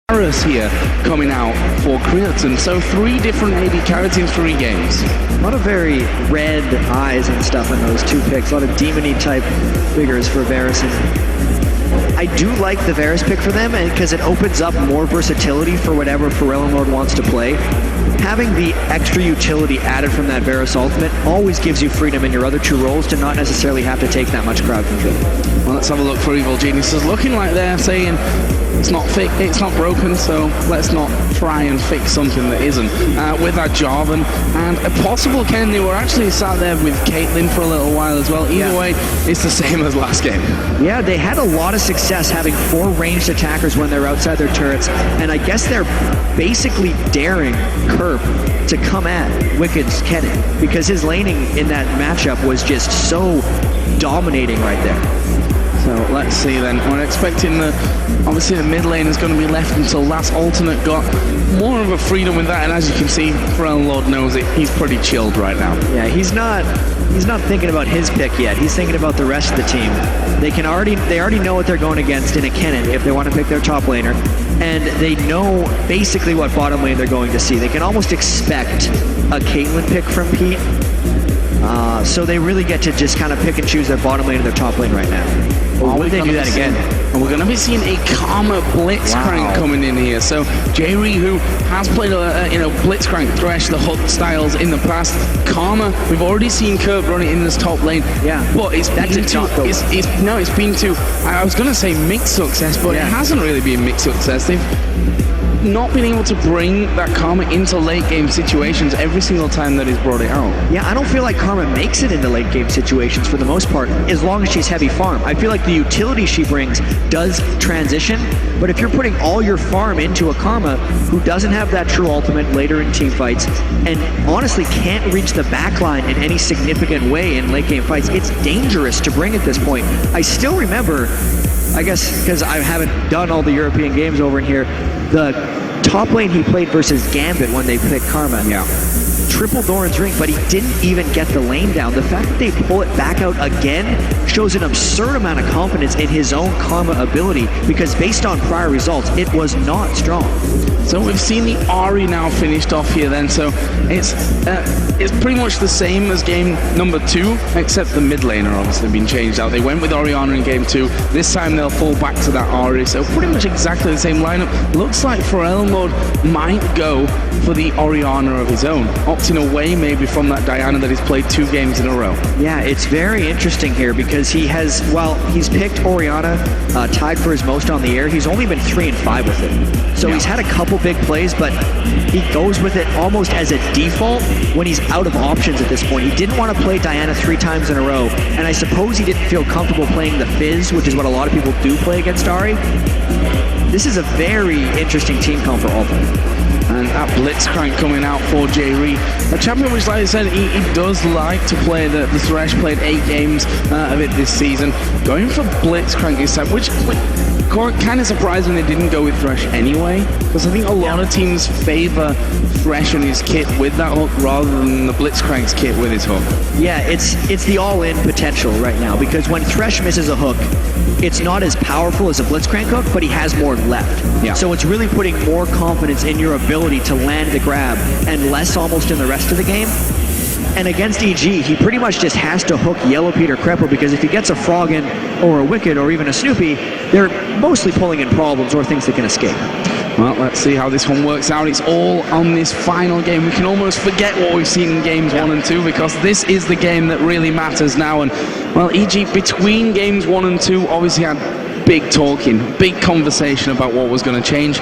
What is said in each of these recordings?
Varus here coming out for Creaton. So 3 different AD carries in 3 games. A lot of very red eyes and stuff in those 2 picks. A lot of demon-y type figures for Varus. I do like the Varus pick for them because it opens up more versatility for whatever Pharrell Lord wants to play. Having the extra utility added from that Varus ultimate always gives you freedom in your other 2 roles to not necessarily have to take that much crowd control. Well, let's have a look for Evil Geniuses. Looking like they're saying it's not broken, so let's not try and fix something that isn't. With that Jarvan and a possible Ken, they were actually sat there with Caitlyn for a little while as well. Either way, it's the same as last game. Yeah, they had a lot of success having 4 ranged attackers when they're outside their turrets, and I guess they're basically daring Kerp to come at Wicked's Kennen because his laning in that matchup was just so dominating right there. So let's see then. We're expecting obviously the mid lane is going to be left until last alternate got more of a freedom with that, and as you can see, Pharrell Lord knows it. He's pretty chilled right now. Yeah, he's not thinking about his pick yet. He's thinking about the rest of the team. They already know what they're going against in a Kennen if they want to pick their top laner, and they know basically what bottom lane they're going to see. They can almost expect a Caitlyn pick from Pete. So they really get to just kind of pick and choose their bottom lane and their top lane right now. Or would they do that again? And we're going to be seeing a Karma Blitzcrank coming in here. So Jerry, who has played Blitzcrank, Thresh, the Hook styles in the past. Karma, we've already seen Kurt run it in this top lane. Yeah, but it's been to I was going to say mixed success, but it hasn't really been mixed success. They've not been able to bring that Karma into late game situations every single time that he's brought it out. Yeah, I don't feel like Karma makes it into late game situations for the most part, as long as she's heavy farm. I feel like the utility she brings does transition, but if you're putting all your farm into a Karma who doesn't have that true ultimate later in team fights, and honestly can't reach the backline in any significant way in late game fights, it's dangerous to bring at this point. I still remember, I guess because I haven't done all the European games over in here, the top lane he played versus Gambit when they picked Karma. Yeah. Triple Doran's Ring, but he didn't even get the lane down. The fact that they pull it back out again shows an absurd amount of confidence in his own Karma ability, because based on prior results, it was not strong. So we've seen the Ahri now finished off here then, so it's pretty much the same as game number 2, except the mid laner obviously been changed out. They went with Orianna in game 2, this time they'll fall back to that Ahri, so pretty much exactly the same lineup. Looks like Pharrell Lord might go for the Orianna of his own, opting away maybe from that Diana that he's played 2 games in a row. Yeah, it's very interesting here because he has, while he's picked Orianna, tied for his most on the air, he's only been 3 and 5 with it. So he's had a couple big plays, but he goes with it almost as a default when he's out of options at this point. He didn't want to play Diana 3 times in a row, and I suppose he didn't feel comfortable playing the Fizz, which is what a lot of people do play against Ahri. This is a very interesting team comp for Ultimate. And that Blitzcrank coming out for Jerry, a champion which, like I said, he does like to play the Thresh. Played 8 games of it this season. Going for Blitzcrank this time, which kind of surprising they didn't go with Thresh anyway, because I think a lot of teams favor Thresh and his kit with that hook rather than the Blitzcrank's kit with his hook. Yeah, it's the all-in potential right now, because when Thresh misses a hook, it's not as powerful as a Blitzcrank hook, but he has more left. Yeah. So it's really putting more confidence in your ability to land the grab and less almost in the rest of the game. And against EG, he pretty much just has to hook Yellow Pete or Crepper, because if he gets a Frog in, or a Wicked, or even a Snoopy, they're mostly pulling in problems or things that can escape. Well, let's see how this one works out. It's all on this final game. We can almost forget what we've seen in games 1 and 2, because this is the game that really matters now. And, well, EG, between games 1 and 2, obviously had big talking, big conversation about what was going to change.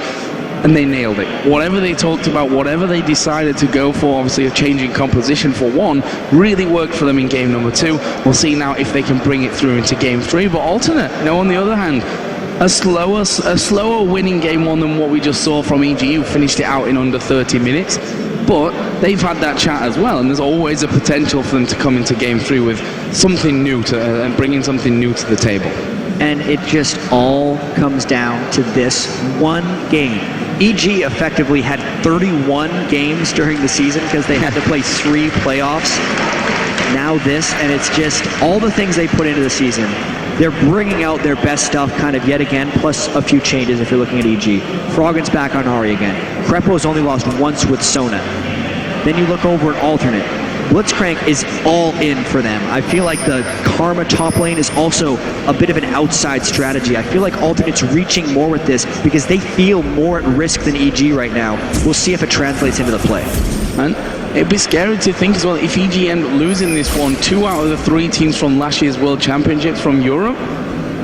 And they nailed it. Whatever they talked about, whatever they decided to go for, obviously a changing composition for 1, really worked for them in game number 2. We'll see now if they can bring it through into game 3. But Alternate, on the other hand, a slower winning game 1 than what we just saw from EG, who finished it out in under 30 minutes. But they've had that chat as well, and there's always a potential for them to come into game 3 with something new and bringing something new to the table. And it just all comes down to this one game. EG effectively had 31 games during the season because they had to play 3 playoffs. Now this, and it's just all the things they put into the season. they're bringing out their best stuff kind of yet again, plus a few changes if you're looking at EG. Froggen's back on Ahri again. Krepo's only lost once with Sona. Then you look over at alternate. Blitzcrank is all in for them. I feel like the Karma top lane is also a bit of an outside strategy. I feel like alternate's reaching more with this because they feel more at risk than EG right now. We'll see if it translates into the play. And it'd be scary to think as well, if EG end up losing this one, 2 out of the 3 teams from last year's World Championships from Europe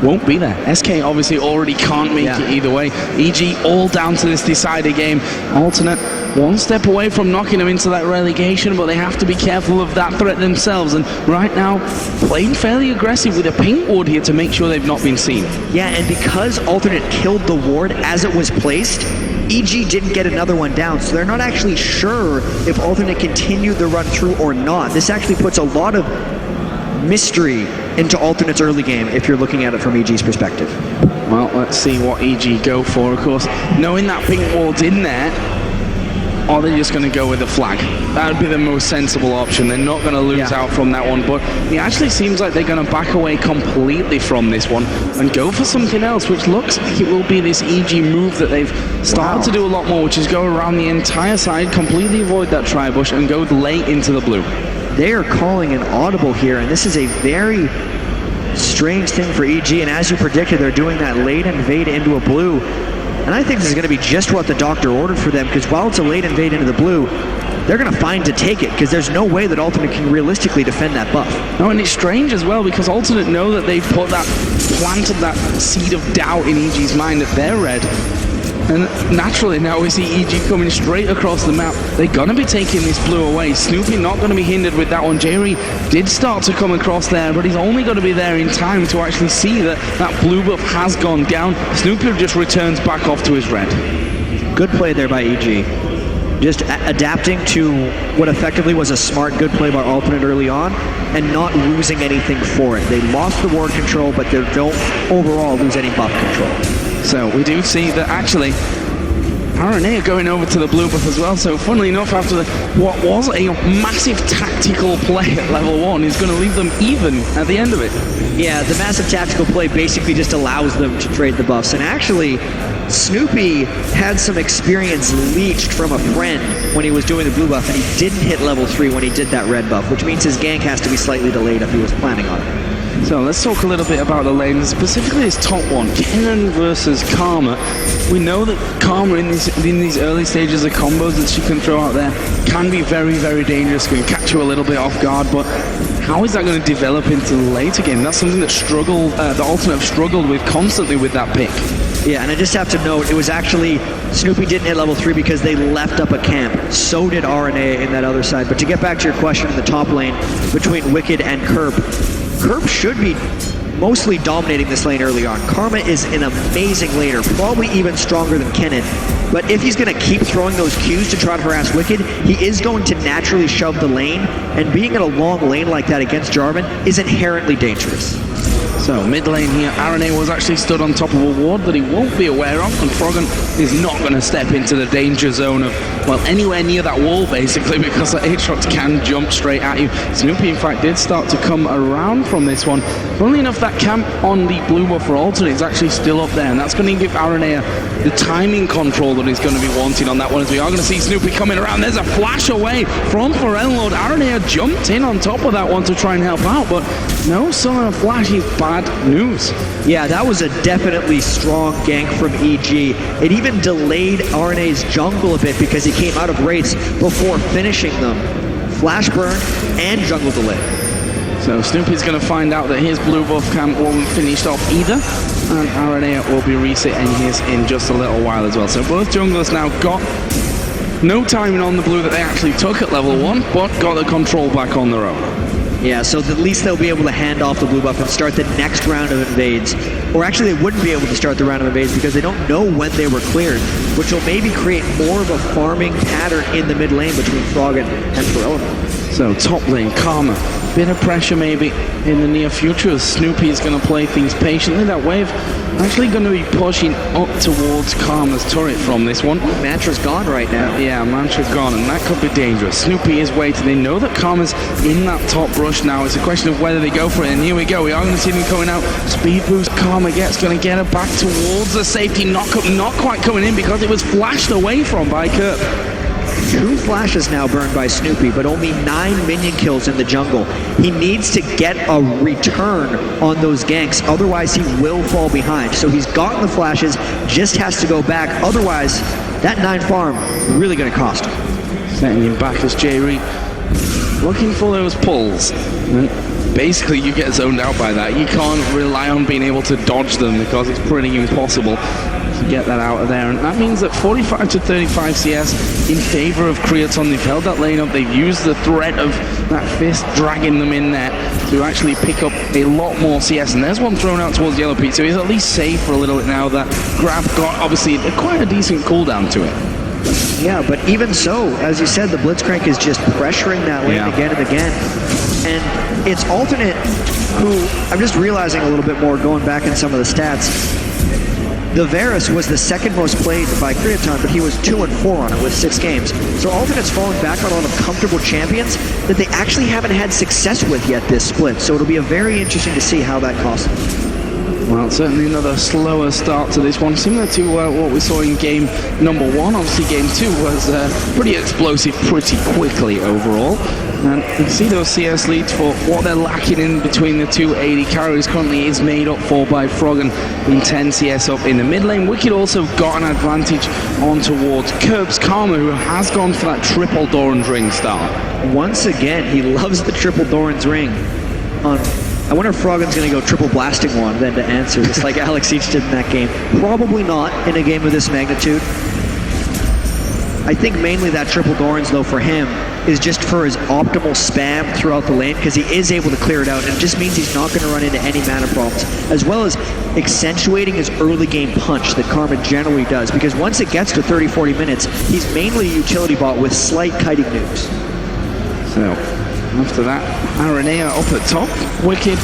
won't be there. SK obviously already can't make it either way. EG all down to this decider game. Alternate 1 step away from knocking them into that relegation, but they have to be careful of that threat themselves. And right now, playing fairly aggressive with a pink ward here to make sure they've not been seen. Yeah, and because alternate killed the ward as it was placed, EG didn't get another one down, so they're not actually sure if alternate continued the run through or not. This actually puts a lot of mystery into alternate's early game if you're looking at it from EG's perspective. Well, let's see what EG go for. Of course, knowing that pink ward's in there, or they're just going to go with the flag. That would be the most sensible option. They're not going to lose out from that one, but it actually seems like they're going to back away completely from this one and go for something else, which looks like it will be this EG move that they've started to do a lot more, which is go around the entire side, completely avoid that tri-bush, and go late into the blue. They are calling an audible here, and this is a very strange thing for EG, and as you predicted, they're doing that late invade into a blue. And I think this is going to be just what the doctor ordered for them, because while it's a late invade into the blue, they're going to find to take it, because there's no way that alternate can realistically defend that buff. No, and it's strange as well, because alternate know that they've planted that seed of doubt in EG's mind that they're red. And naturally now we see EG coming straight across the map. They're going to be taking this blue away. Snoopy not going to be hindered with that one. Jerry did start to come across there, but he's only going to be there in time to actually see that that blue buff has gone down. Snoopy just returns back off to his red. Good play there by EG. Just adapting to what effectively was a smart, good play by alternate early on and not losing anything for it. They lost the ward control, but they don't overall lose any buff control. So we do see that actually RNA are going over to the blue buff as well. So funnily enough, after what was a massive tactical play at level 1 is going to leave them even at the end of it. Yeah, the massive tactical play basically just allows them to trade the buffs. And actually, Snoopy had some experience leached from a friend when he was doing the blue buff, and he didn't hit level 3 when he did that red buff, which means his gank has to be slightly delayed if he was planning on it. So let's talk a little bit about the lanes, specifically this top one, Kennen versus Karma. We know that Karma in these early stages of combos that she can throw out there can be very, very dangerous, can catch you a little bit off guard, but how is that going to develop into the later game? That's something that the alternate have struggled with constantly with that pick. Yeah, and I just have to note, it was actually, Snoopy didn't hit level 3 because they left up a camp. So did RNA in that other side. But to get back to your question in the top lane between Wicked and Kerp, Kerp should be mostly dominating this lane early on. Karma is an amazing laner, probably even stronger than Kennen. But if he's going to keep throwing those Qs to try to harass Wicked, he is going to naturally shove the lane, and being in a long lane like that against Jarvan is inherently dangerous. So mid lane here, RNA was actually stood on top of a ward that he won't be aware of, and Froggen is not going to step into the danger zone of, well, anywhere near that wall basically, because the Aatrox can jump straight at you. Snoopy in fact did start to come around from this one. Funnily enough, that camp on the blue buff for alternate is actually still up there, and that's going to give RNA the timing control that he's going to be wanting on that one, as we are going to see Snoopy coming around. There's a flash away from Forelord. RNA jumped in on top of that one to try and help out, but no sign of flash is bad news. Yeah, that was a definitely strong gank from EG. It even delayed RNA's jungle a bit because he came out of rates before finishing them. Flash burn and jungle delay. So Snoopy's going to find out that his blue buff camp won't finish off either, and RNA will be resetting his in just a little while as well. So both junglers now got no timing on the blue that they actually took at level 1, but got the control back on their own. Yeah, so at least they'll be able to hand off the blue buff and start the next round of invades or actually they wouldn't be able to start the round of invades because they don't know when they were cleared, which will maybe create more of a farming pattern in the mid lane between Froggen and Ferelmo. So top lane, Karma. Bit of pressure maybe in the near future as Snoopy is going to play things patiently. That wave actually going to be pushing up towards Karma's turret from this one. Mantra's gone right now. Yeah, Mantra's gone, and that could be dangerous. Snoopy is waiting. They know that Karma's in that top brush now. It's a question of whether they go for it, and here we go. We are going to see them coming out. Speed boost Karma gets, going to get her back towards the safety knockup. Not quite coming in because it was flashed away from by Kurt. 2 flashes now burned by Snoopy, but only 9 minion kills in the jungle. He needs to get a return on those ganks, otherwise he will fall behind. So he's gotten the flashes, just has to go back. Otherwise, that 9 farm really going to cost him. Setting him back as J-Reek looking for those pulls. And basically, you get zoned out by that. You can't rely on being able to dodge them because it's pretty impossible to get that out of there. And that means that 45 to 35 CS in favor of Creaton. They've held that lane up. They've used the threat of that fist dragging them in there to actually pick up a lot more CS. And there's one thrown out towards Yellow Pete, so he's at least safe for a little bit now. That grab got obviously quite a decent cooldown to it. Yeah, but even so, as you said, the Blitzcrank is just pressuring that lane again and again. And it's Alternate who, I'm just realizing a little bit more going back in some of the stats. The Varus was the second most played by Creaton, but he was 2-4 on it with 6 games. So Alternate's falling back on a lot of comfortable champions that they actually haven't had success with yet this split. So it'll be a very interesting to see how that costs them. Well, certainly another slower start to this one, similar to what we saw in game number 1. Obviously, game 2 was pretty explosive pretty quickly overall. And you can see those CS leads for what they're lacking in between the two AD carries currently is made up for by Froggen in 10 CS up in the mid lane. Wicked also got an advantage on towards Curbs Karma, who has gone for that triple Doran's Ring start. Once again, he loves the triple Doran's Ring. I wonder if Froggen's going to go triple blasting one then to answer, just like Alex Each did in that game. Probably not in a game of this magnitude. I think mainly that triple Doran's, though, for him is just for his optimal spam throughout the lane, because he is able to clear it out, and it just means he's not going to run into any mana problems, as well as accentuating his early game punch that Karma generally does, because once it gets to 30-40 minutes, he's mainly a utility bot with slight kiting nukes. So, after that, Aranea up at top. Wicked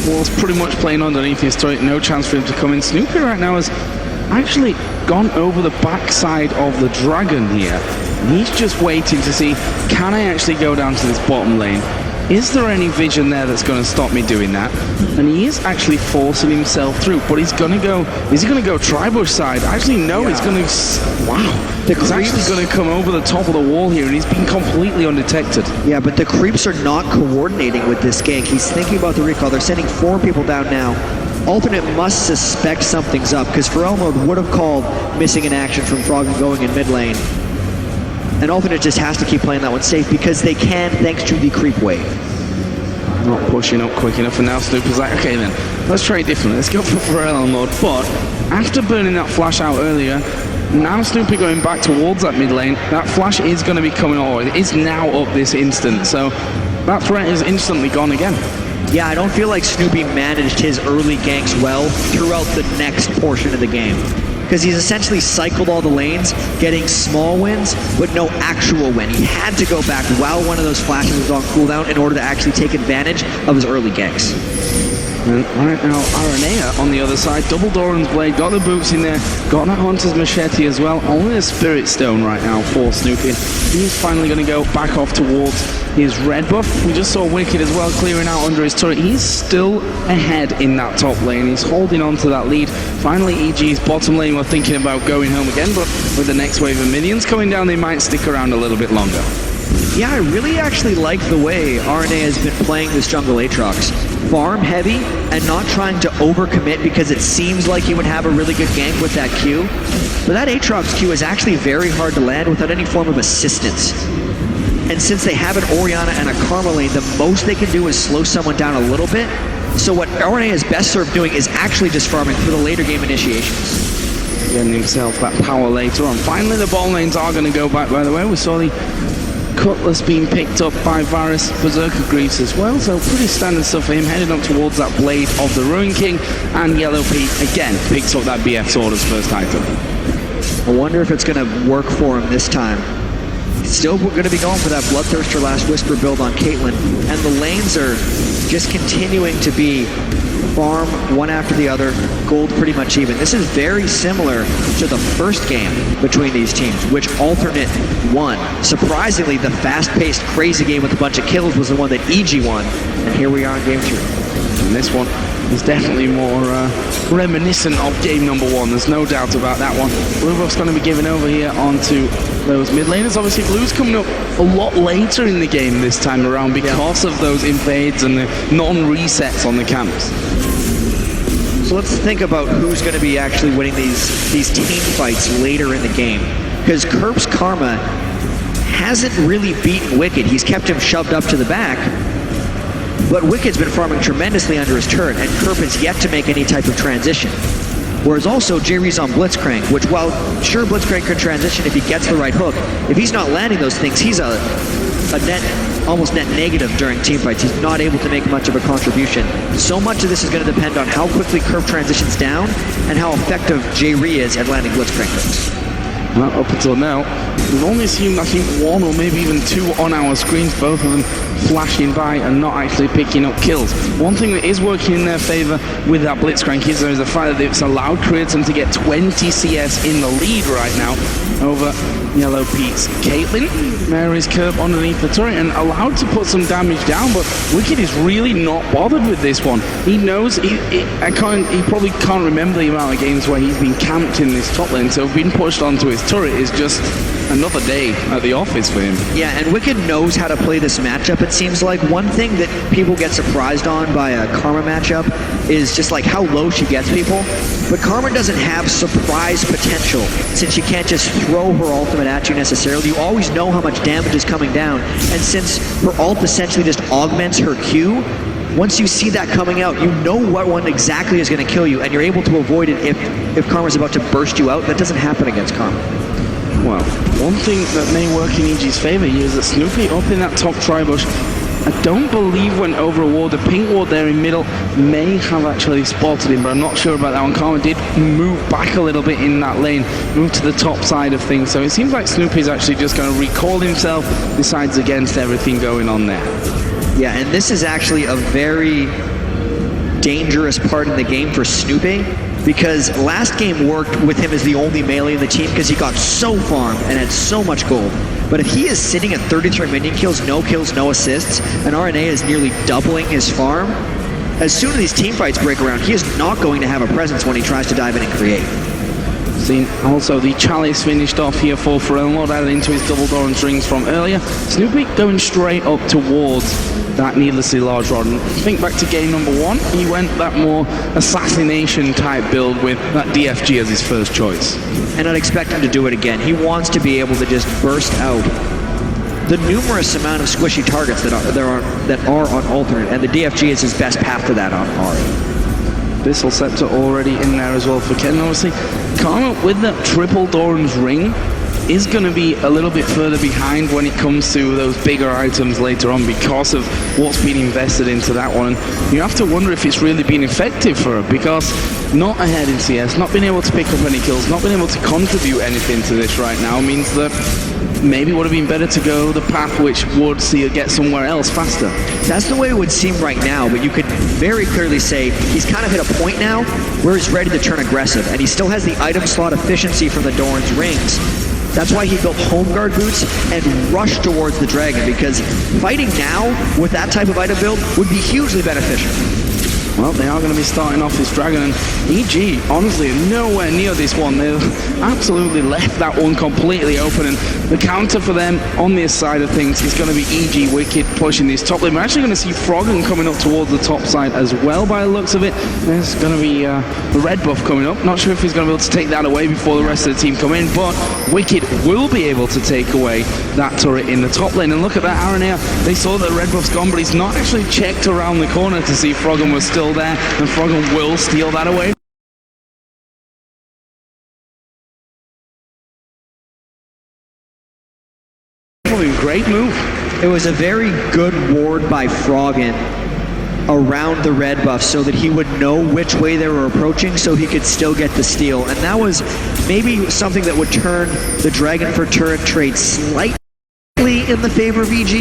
was pretty much playing underneath his turret, no chance for him to come in. Snoopy right now has actually gone over the backside of the dragon here. And he's just waiting to see, can I actually go down to this bottom lane? Is there any vision there that's going to stop me doing that? And he is actually forcing himself through, but he's going to go, is he going to go Tribush side? Actually, no, he's going to, wow. He's actually going to come over the top of the wall here, and he's been completely undetected. Yeah, but the creeps are not coordinating with this gank. He's thinking about the recall. They're sending 4 people down now. Alternate must suspect something's up, because Ferelmo would have called missing in action from Froggen going in mid lane. And Alternate just has to keep playing that one safe because they can, thanks to the creep wave. Not pushing up quick enough, and now Snoopy's like, okay then, let's try it differently. Let's go for Ferelmo mode. But after burning that flash out earlier, now Snoopy going back towards that mid lane, that flash is going to be coming on. It is now up this instant, so that threat is instantly gone again. Yeah, I don't feel like Snoopy managed his early ganks well throughout the next portion of the game, because he's essentially cycled all the lanes, getting small wins, but no actual win. He had to go back while one of those flashes was on cooldown in order to actually take advantage of his early ganks. And right now, Aranea on the other side, double Doran's Blade, got the boots in there, got that Hunter's Machete as well. Only a Spirit Stone right now for Snoopy. He's finally going to go back off towards his red buff. We just saw Wicked as well clearing out under his turret. He's still ahead in that top lane. He's holding on to that lead. Finally, EG's bottom lane were thinking about going home again, but with the next wave of minions coming down, they might stick around a little bit longer. Yeah, I really actually like the way RNA has been playing this jungle Aatrox. Farm heavy and not trying to overcommit because it seems like he would have a really good gank with that Q. But that Aatrox Q is actually very hard to land without any form of assistance. And since they have an Orianna and a Karma lane, the most they can do is slow someone down a little bit. So what RNA is best served doing is actually just farming for the later game initiations. Getting himself that power later on. Finally, the bottom lanes are going to go back, by the way. We saw the Cutlass being picked up by Varus Berserker Greaves as well, so pretty standard stuff for him, heading up towards that Blade of the Ruin King, and Yellow Pete again picks up that BF Sword as first item. I wonder if it's going to work for him this time. He's still going to be going for that Bloodthirster Last Whisper build on Caitlyn, and the lanes are just continuing to be farm one after the other, gold pretty much even. This is very similar to the first game between these teams, which alternate won. Surprisingly, the fast-paced, crazy game with a bunch of kills was the one that EG won, and here we are in game 3. And this one is definitely more reminiscent of game number 1. There's no doubt about that one. Blue buff's going to be given over here onto those mid laners. Obviously, Blue's coming up a lot later in the game this time around because of those invades and the non-resets on the camps. So let's think about who's going to be actually winning these team fights later in the game. Because Kerp's Karma hasn't really beaten Wicked. He's kept him shoved up to the back. But Wicked's been farming tremendously under his turret, and Kerp has yet to make any type of transition. Whereas also, J-Ree's on Blitzcrank, which while sure Blitzcrank could transition if he gets the right hook, if he's not landing those things, he's a almost net negative during team fights. He's not able to make much of a contribution. So much of this is going to depend on how quickly Kerp transitions down and how effective J-Ree is at landing Blitzcrank hooks. Well, up until now, we've only seen, I think, 1 or maybe even 2 on our screens, both of them flashing by and not actually picking up kills. One thing that is working in their favor with that Blitzcrank is there is a fact that it's allowed Creatum to get 20 CS in the lead right now over Yellow Pete's Caitlyn. Mary's Kerp underneath the turret and allowed to put some damage down, but Wicked is really not bothered with this one. He knows, he probably can't remember the amount of games where he's been camped in this top lane, so being pushed onto his turret is just another day at the office for him. Yeah, and Wicked knows how to play this matchup, it seems like. One thing that people get surprised on by a Karma matchup is just like how low she gets people. But Karma doesn't have surprise potential, since she can't just throw her ultimate at you necessarily. You always know how much damage is coming down, and since her ult essentially just augments her Q, once you see that coming out, you know what one exactly is going to kill you, and you're able to avoid it if Karma's about to burst you out. That doesn't happen against Karma. Well, one thing that may work in EG's favor here is that Snoopy up in that top tri-bush, I don't believe went over a ward. The pink ward there in middle may have actually spotted him, but I'm not sure about that one. Karma did move back a little bit in that lane, move to the top side of things, so it seems like Snoopy's actually just going to recall himself, decides against everything going on there. Yeah, and this is actually a very dangerous part in the game for Snoopy, because last game worked with him as the only melee in the team because he got so farmed and had so much gold. But if he is sitting at 33 minion kills, no assists, and RNA is nearly doubling his farm, as soon as these team fights break around, he is not going to have a presence when he tries to dive in and create. Seen also the Chalice finished off here for Pharrell, added into his double Doran's rings from earlier. Snoopy going straight up towards that needlessly large rod. And think back to game number 1, he went that more assassination type build with that DFG as his first choice. And I'd expect him to do it again. He wants to be able to just burst out the numerous amount of squishy targets that are on alternate, and the DFG is his best path to that on Ari. Bissell Scepter already in there as well for Ken. Obviously, Karma with that triple Doran's ring is going to be a little bit further behind when it comes to those bigger items later on because of what's been invested into that one. And you have to wonder if it's really been effective for her, because not ahead in CS, not being able to pick up any kills, not being able to contribute anything to this right now means that maybe would have been better to go the path which would see her get somewhere else faster. That's the way it would seem right now, but you could very clearly say he's kind of hit a point now where he's ready to turn aggressive, and he still has the item slot efficiency from the Doran's rings. That's why he built home guard boots and rushed towards the dragon, because fighting now with that type of item build would be hugely beneficial. Well, they are going to be starting off this dragon, and EG, honestly, nowhere near this one. They've absolutely left that one completely open, and the counter for them on this side of things is going to be EG Wicked pushing this top lane. We're actually going to see Froggen coming up towards the top side as well by the looks of it. There's going to be a red buff coming up. Not sure if he's going to be able to take that away before the rest of the team come in, but Wicked will be able to take away that turret in the top lane. And look at that Aranea. They saw that red buff's gone, but he's not actually checked around the corner to see if Froggen was still there, and Froggen will steal that away. Probably great move. It was a very good ward by Froggen around the red buff so that he would know which way they were approaching so he could still get the steal. And that was maybe something that would turn the Dragon for turret trade slightly in the favor of EG,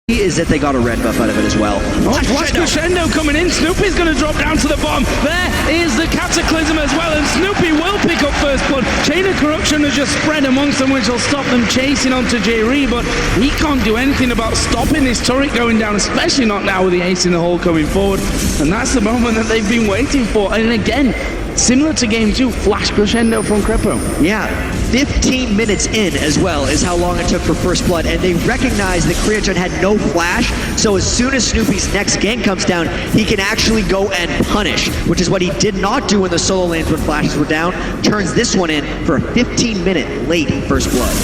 is that they got a red buff out of it as well. Oh, Flash Crescendo coming in. Snoopy's going to drop down to the bottom. There is the Cataclysm as well, and Snoopy will pick up first blood. Chain of Corruption has just spread amongst them, which will stop them chasing onto J-Ree, but he can't do anything about stopping this turret going down, especially not now with the ace in the hole coming forward. And that's the moment that they've been waiting for. And again, similar to game 2, Flash Crescendo from Crepo. Yeah, 15 minutes in as well is how long it took for first blood, and they recognized that Kriachan had no flash, so as soon as Snoopy's next gank comes down, he can actually go and punish, which is what he did not do in the solo lanes when flashes were down. Turns this one in for a 15-minute late first blood.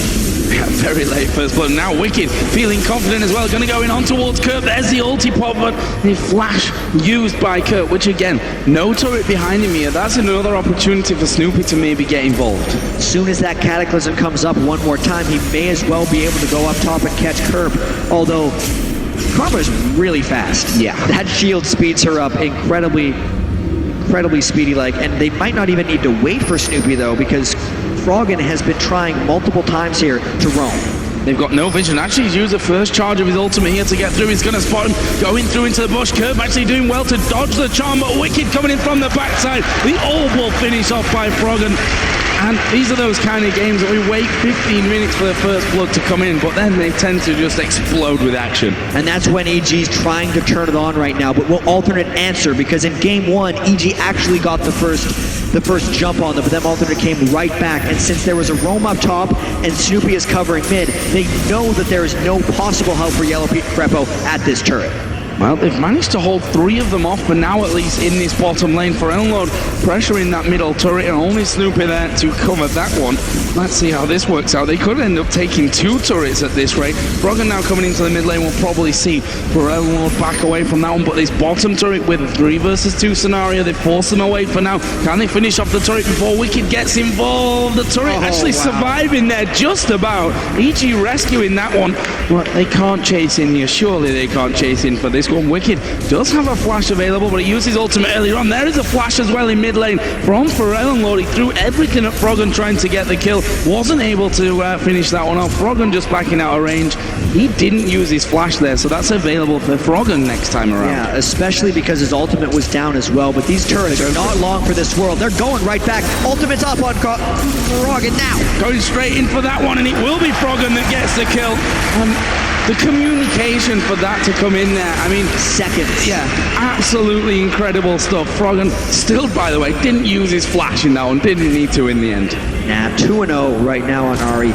Yeah, very late first blood. Now Wicked feeling confident as well. Going to go in on towards Kurt. There's the ulti pop, but the flash used by Kurt, which again, no turret behind him here. That's another opportunity for Snoopy to maybe get involved. As soon as that Cataclysm comes up one more time, he may as well be able to go up top and catch Kerp. Although, Karma's really fast. Yeah. That shield speeds her up incredibly speedy-like, and they might not even need to wait for Snoopy though, because Froggen has been trying multiple times here to roam. They've got no vision. Actually, he's used the first charge of his ultimate here to get through. He's going to spot him going through into the bush. Curve actually doing well to dodge the charm, but Wicked coming in from the backside. The orb will finish off by Froggen. And these are those kind of games that we wait 15 minutes for the first blood to come in, but then they tend to just explode with action. And that's when EG's trying to turn it on right now, but we'll alternate answer, because in game 1, EG actually got the first jump on them, but then alternate came right back, and since there was a roam up top and Snoopy is covering mid, they know that there is no possible help for Yellow Pete and Crepo at this turret. Well, they've managed to hold 3 of them off, but now at least in this bottom lane for Elnlord, pressuring that middle turret, and only Snoopy there to cover that one. Let's see how this works out. They could end up taking 2 turrets at this rate. Froggen now coming into the mid lane, we'll probably see for Elnlord back away from that one, but this bottom turret with a 3 versus 2 scenario, they force them away for now. Can they finish off the turret before Wicked gets involved? The turret actually surviving there just about. EG rescuing that one, but they can't chase in here. Surely they can't chase in for this one. Wicked does have a flash available, but he used his ultimate earlier on. There is a flash as well in mid lane from Pharrell and Lord. He threw everything at Froggen trying to get the kill. Wasn't able to finish that one off. Froggen just backing out of range. He didn't use his flash there, so that's available for Froggen next time around. Yeah, especially because his ultimate was down as well, but these turrets are not long for this world. They're going right back. Ultimate's up on Froggen now. Going straight in for that one, and it will be Froggen that gets the kill. The communication for that to come in there, I mean, seconds. Yeah, absolutely incredible stuff. Froggen still, by the way, didn't use his flash in that one, didn't need to in the end. Nah, 2-0 right now on Ari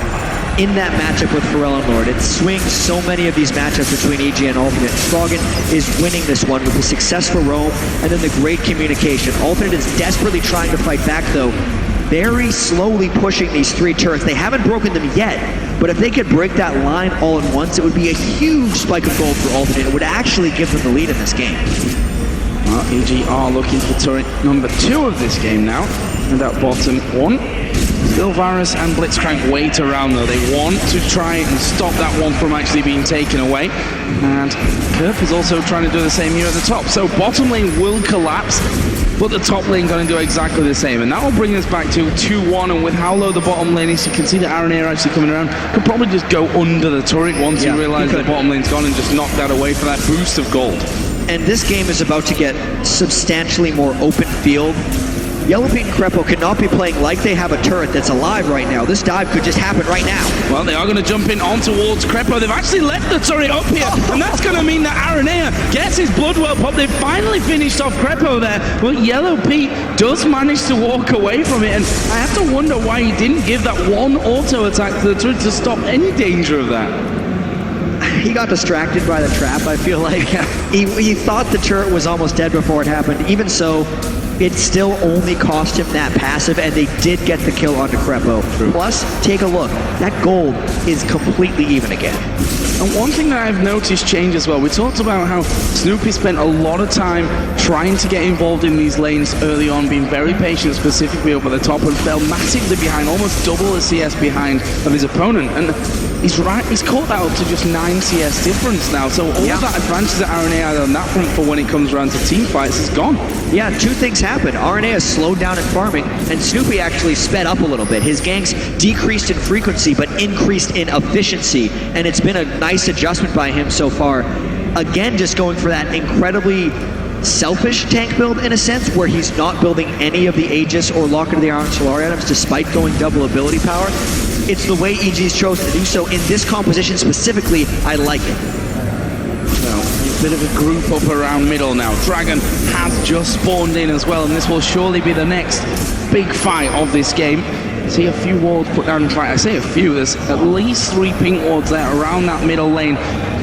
in that matchup with Pharrell and Lord. It swings so many of these matchups between EG and Ultimate. Froggen is winning this one with a successful roam and then the great communication. Ultimate is desperately trying to fight back though, very slowly pushing these 3 turrets. They haven't broken them yet, but if they could break that line all at once, it would be a huge spike of gold for Ultimate. It would actually give them the lead in this game. Well, EG are looking for turret number 2 of this game now, and that bottom one. Still Varus and Blitzcrank wait around though. They want to try and stop that one from actually being taken away. And Kerp is also trying to do the same here at the top. So bottom lane will collapse, but the top lane going to do exactly the same. And that will bring us back to 2-1. And with how low the bottom lane is, you can see the Aranea actually coming around. Could probably just go under the turret once you realize the bottom lane's gone and just knock that away for that boost of gold. And this game is about to get substantially more open field. Yellow Pete and Crepo cannot be playing like they have a turret that's alive right now. This dive could just happen right now. Well, they are going to jump in on towards Crepo. They've actually left the turret up here, and that's going to mean that Aranea gets his Bloodwell pop. They've finally finished off Crepo there, but Yellow Pete does manage to walk away from it, and I have to wonder why he didn't give that one auto attack to the turret to stop any danger of that. He got distracted by the trap, I feel like. He thought the turret was almost dead before it happened. Even so, it still only cost him that passive, and they did get the kill onto Crepo. Plus, take a look. That gold is completely even again. And one thing that I've noticed change as well, we talked about how Snoopy spent a lot of time trying to get involved in these lanes early on, being very patient, specifically up at the top, and fell massively behind, almost double the CS behind of his opponent. And he's caught that up to just 9 CS difference now, so all of that advantage that RNA had on that front for when it comes around to team fights is gone. Yeah, two things happened. RNA has slowed down in farming, and Snoopy actually sped up a little bit. His ganks decreased in frequency, but increased in efficiency, and it's been a nice adjustment by him so far. Again, just going for that incredibly selfish tank build in a sense, where he's not building any of the Aegis or Locket of the Iron Solari items despite going double ability power. It's the way EG's chosen to do so. In this composition specifically, I like it. So, a bit of a group up around middle now. Dragon has just spawned in as well, and this will surely be the next big fight of this game. See a few wards put down in fight. I say a few, there's at least 3 pink wards there around that middle lane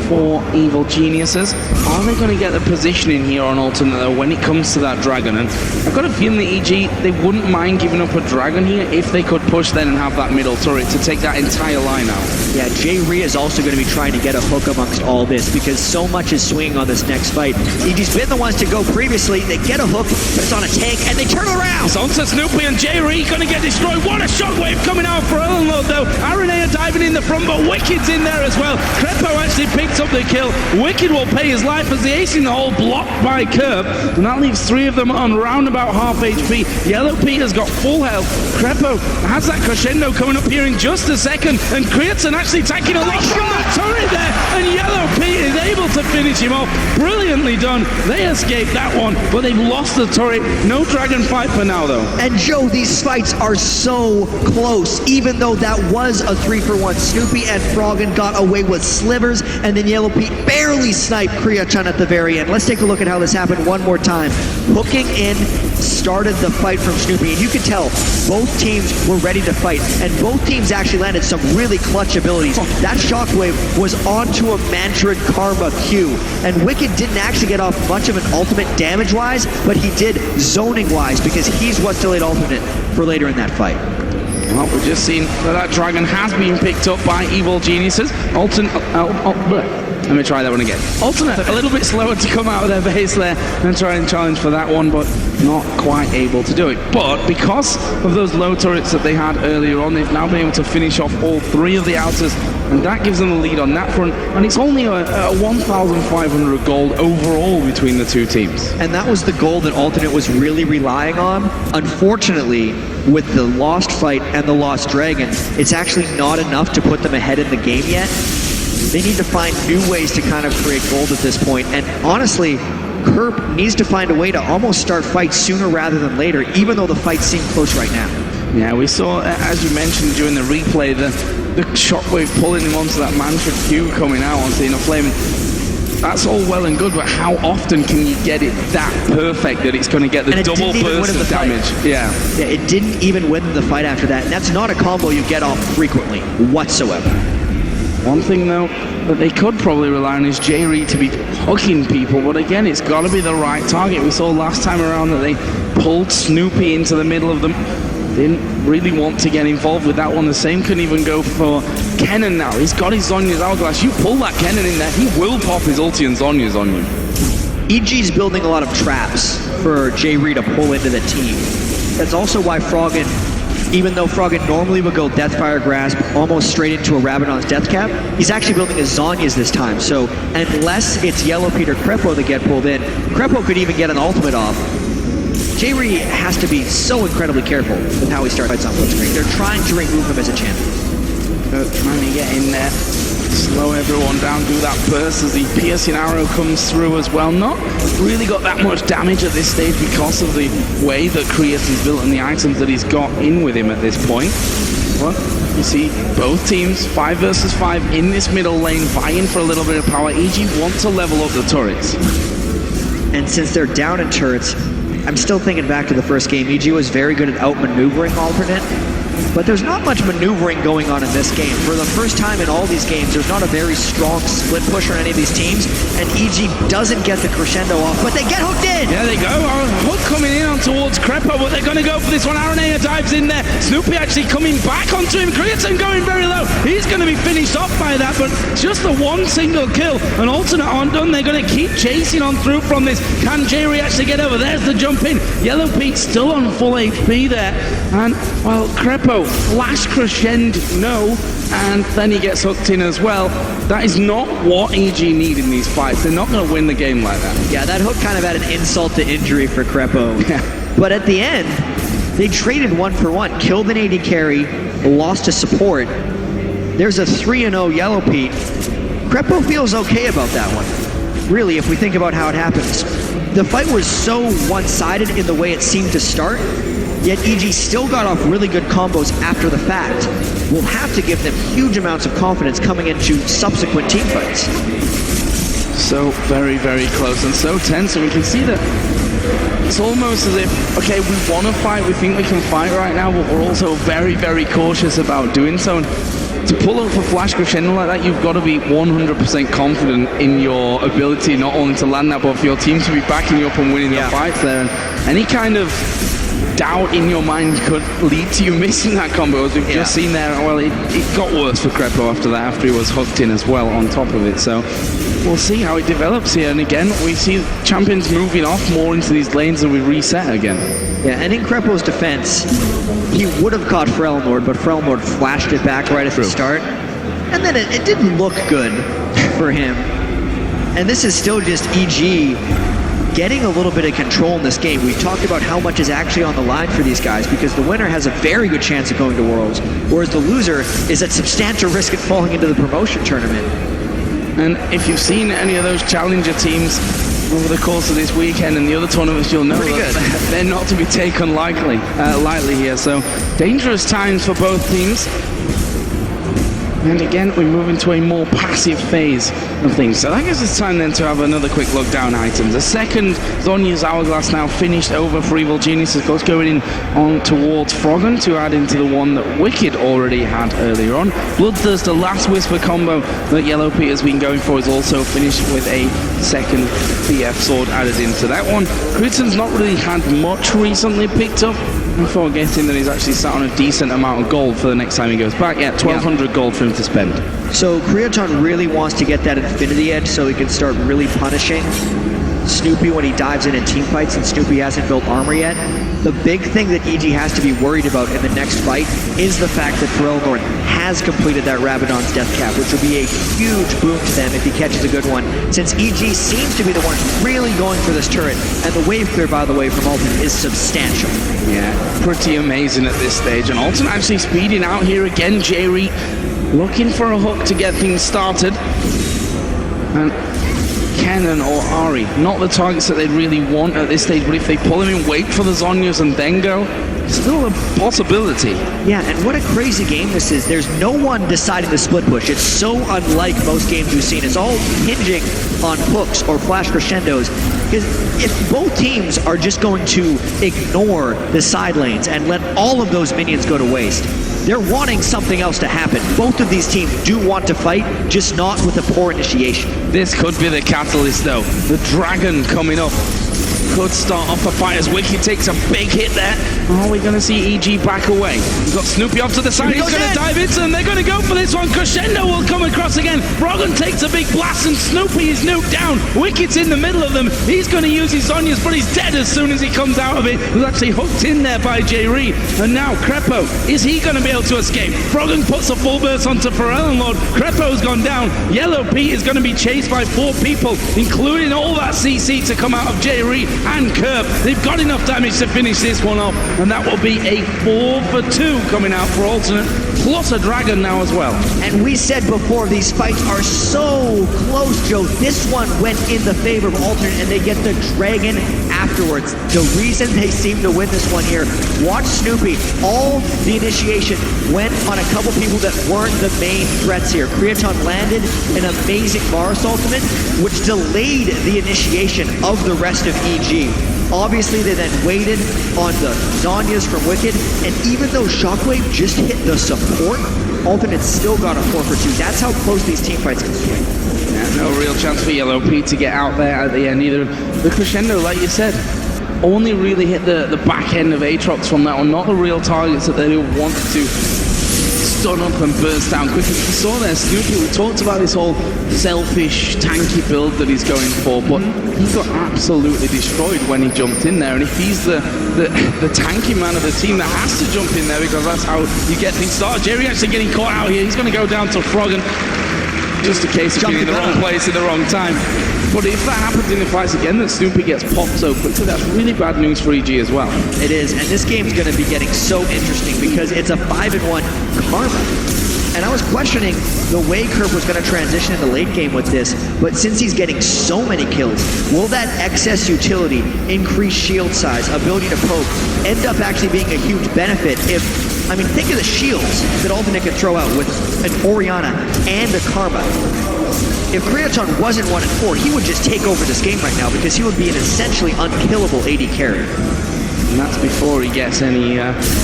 for Evil Geniuses. Are they going to get the positioning here on alternate though when it comes to that Dragon? And I've got a feeling the EG, they wouldn't mind giving up a Dragon here if they could push then and have that middle turret to take that entire line out. Yeah, J-Rhea is also going to be trying to get a hook amongst all this because so much is swinging on this next fight. EG's been the ones to go previously. They get a hook, but it's on a tank, and they turn around. It's onto Snoopy, and J-Rhea going to get destroyed. What a shockwave coming out for Ellenlord though. RNA are diving in the front, but Wicked's in there as well. Crepo actually picked up the kill. Wicked will pay his life as the ace in the hole blocked by Curb, and that leaves 3 of them on round about half HP. Yellow Pete has got full health. Crepo has that crescendo coming up here in just a second, and Creatine actually taking a lot from that turret there, and Yellow Pete is able to finish him off. Brilliantly done. They escaped that one, but they've lost the turret. No Dragon fight for now though. And Joe, these fights are so close, even though that was a 3-for-1. Snoopy and Froggen got away with slivers, and then Yellow Pete barely sniped Kriya-chan at the very end. Let's take a look at how this happened one more time. Hooking in started the fight from Snoopy, and you can tell both teams were ready to fight, and both teams actually landed some really clutch abilities. That shockwave was onto a Mantrid Karma Q, and Wicked didn't actually get off much of an ultimate damage-wise, but he did zoning-wise because he's what's delayed ultimate for later in that fight. Well, we've just seen that Dragon has been picked up by Evil Geniuses. Let me try that one again. Alternate, a little bit slower to come out of their base there and try and challenge for that one, but not quite able to do it. But because of those low turrets that they had earlier on, they've now been able to finish off all 3 of the outers, and that gives them the lead on that front, and it's only a 1,500 gold overall between the 2 teams. And that was the goal that Alternate was really relying on. Unfortunately, with the lost fight and the lost Dragon, it's actually not enough to put them ahead in the game yet. They need to find new ways to kind of create gold at this point, and honestly, Kerp needs to find a way to almost start fights sooner rather than later, even though the fights seem close right now. Yeah, we saw, as you mentioned during the replay, the shockwave pulling him onto that Mantrid Q coming out onto the Flame. That's all well and good, but how often can you get it that perfect that it's going to get the double burst of damage? Yeah, it didn't even win the fight after that, and that's not a combo you get off frequently whatsoever. One thing though that they could probably rely on is J-Rhea to be hooking people, but again, it's got to be the right target. We saw last time around that they pulled Snoopy into the middle of them. Didn't really want to get involved with that one. The same couldn't even go for Kennen now. He's got his Zhonya's Hourglass. You pull that Kennen in there, he will pop his ulti and Zhonya's on you. EG's building a lot of traps for J-Rhea to pull into the team. That's also why Froggen, even though Froggen normally would go Deathfire Grasp almost straight into a Rabadon's Death Cap, he's actually building his Zhonya's this time. So unless it's Yellow Pete or Crepo that get pulled in, Crepo could even get an ultimate off. J-Rhea has to be so incredibly careful with how he starts fights on Blitzkrieg. They're trying to remove him as a champion. Trying to get in there, slow everyone down, do that burst as the piercing arrow comes through as well. Not really got that much damage at this stage because of the way that Creatine's built and the items that he's got in with him at this point. But you see both teams 5 versus 5 in this middle lane, vying for a little bit of power. EG want to level up the turrets. And since they're down in turrets, I'm still thinking back to the first game. EG was very good at outmaneuvering Alternate, but there's not much maneuvering going on in this game. For the first time in all these games, there's not a very strong split push on any of these teams, and EG doesn't get the crescendo off, but they get hooked in! Yeah, they go. Hook coming in on towards Crepo, but they're going to go for this one. Aranea dives in there. Snoopy actually coming back onto him. Creatine going very low. He's going to be finished off by that, but just the one single kill. An alternate aren't done. They're going to keep chasing on through from this. Can Jerry actually get over? There's the jump in. Yellow Pete still on full HP there. And, well, Crepo, flash crescendo, no. And then he gets hooked in as well. That is not what EG need in these fights. They're not going to win the game like that. Yeah, that hook kind of had an insult to injury for Crepo. Yeah. But at the end, they traded 1 for 1. Killed an AD carry, lost to support. There's a 3-0 Yellow Pete. Crepo feels okay about that one. Really, if we think about how it happens. The fight was so one-sided in the way it seemed to start, yet EG still got off really good combos after the fact. We'll have to give them huge amounts of confidence coming into subsequent team fights. So very, very close and so tense, and we can see that it's almost as if, okay, we want to fight, we think we can fight right now, but we're also very, very cautious about doing so. And to pull up a flash crescendo like that, you've got to be 100% confident in your ability not only to land that, but for your team to be backing you up and winning the fights there. And any kind of doubt in your mind could lead to you missing that combo, as we've just seen there. Well, it got worse for Crepo after that, after he was hooked in as well on top of it. So we'll see how it develops here. And again, we see champions moving off more into these lanes and we reset again. Yeah, and in Crepo's defense, he would have caught Frelnord, but Frelnord flashed it back right at the start. And then it didn't look good for him. And this is still just EG getting a little bit of control in this game. We've talked about how much is actually on the line for these guys, because the winner has a very good chance of going to Worlds, whereas the loser is at substantial risk of falling into the promotion tournament. And if you've seen any of those challenger teams over the course of this weekend and the other tournaments, you'll know that they're not to be taken lightly here. So dangerous times for both teams. And again, we move into a more passive phase of things. So I guess it's time then to have another quick look down items. The second Zhonya's Hourglass now finished over for Evil Genius, of course, going in on towards Froggen to add into the one that Wicked already had earlier on. Bloodthirst, the last Whisper combo that Yellow Pete has been going for, is also finished with a second BF sword added into that one. Critten's not really had much recently picked up, before getting that he's actually sat on a decent amount of gold for the next time he goes back. Yeah, 1,200 gold for him to spend. So Creaton really wants to get that Infinity Edge so he can start really punishing Snoopy when he dives in team fights, and Snoopy hasn't built armor yet. The big thing that EG has to be worried about in the next fight is the fact that Frelnord has completed that Rabadon's death cap, which will be a huge boon to them if he catches a good one, since EG seems to be the one really going for this turret, and the wave clear, by the way, from Alton is substantial. Yeah, pretty amazing at this stage. And Alton actually speeding out here again. Jerry looking for a hook to get things started. And Kennen or Ari, not the targets that they'd really want at this stage, but if they pull him in, wait for the Zhonyas and then go, still a possibility. Yeah, and what a crazy game this is. There's no one deciding the split push. It's so unlike most games we've seen. It's all hinging on hooks or flash crescendos. Because if both teams are just going to ignore the side lanes and let all of those minions go to waste, they're wanting something else to happen. Both of these teams do want to fight, just not with a poor initiation. This could be the catalyst, though. The dragon coming up could start off a fight as Wicked takes a big hit there. Are we going to see EG back away? We've got Snoopy off to the side. He's going to dive into them. They're going to go for this one. Crescendo will come across again. Froggen takes a big blast and Snoopy is nuked down. Wicked's in the middle of them. He's going to use his Zhonyas, but he's dead as soon as he comes out of it. He's actually hooked in there by J-Ree. And now Crepo, is he going to be able to escape? Froggen puts a full burst onto Pharrell Lord. Crepo's gone down. Yellow Pete is going to be chased by 4 people, including all that CC to come out of J-Ree and Curb. They've got enough damage to finish this one off, and that will be a 4 for 2 coming out for Alternate, plus a dragon now as well. And we said before, these fights are so close, Joe. This one went in the favor of Alternate, and they get the dragon afterwards. The reason they seem to win this one here, watch Snoopy. All the initiation went on a couple people that weren't the main threats here. Creaton landed an amazing Varus ultimate, which delayed the initiation of the rest of EG. Obviously, they then waited on the Zhonya's from Wicked, and even though Shockwave just hit the support, Alternate still got a 4 for 2. That's how close these team fights can swing. Yeah, no real chance for Yellow P to get out there at the end either. The crescendo, like you said, only really hit the back end of Aatrox from that one, not the real targets that they wanted to stun up and burst down quickly. We saw there, Snoopy, we talked about this whole selfish, tanky build that he's going for, but he got absolutely destroyed when he jumped in there, and if he's the tanky man of the team that has to jump in there because that's how you get things started. Jerry actually getting caught out here, he's going to go down to Froggen. Just a case of being in the wrong place at the wrong time. But if that happens in the fights again, that Snoopy gets popped so quickly, that's really bad news for EG as well. It is, and this game's going to be getting so interesting because it's a 5-1 Karma. And I was questioning the way Curve was going to transition in the late game with this, but since he's getting so many kills, will that excess utility, increased shield size, ability to poke, end up actually being a huge benefit if, I mean, think of the shields that Alternate can throw out with an Orianna and a Karma. If Creaton wasn't 1-4, he would just take over this game right now because he would be an essentially unkillable AD carry. And that's before he gets any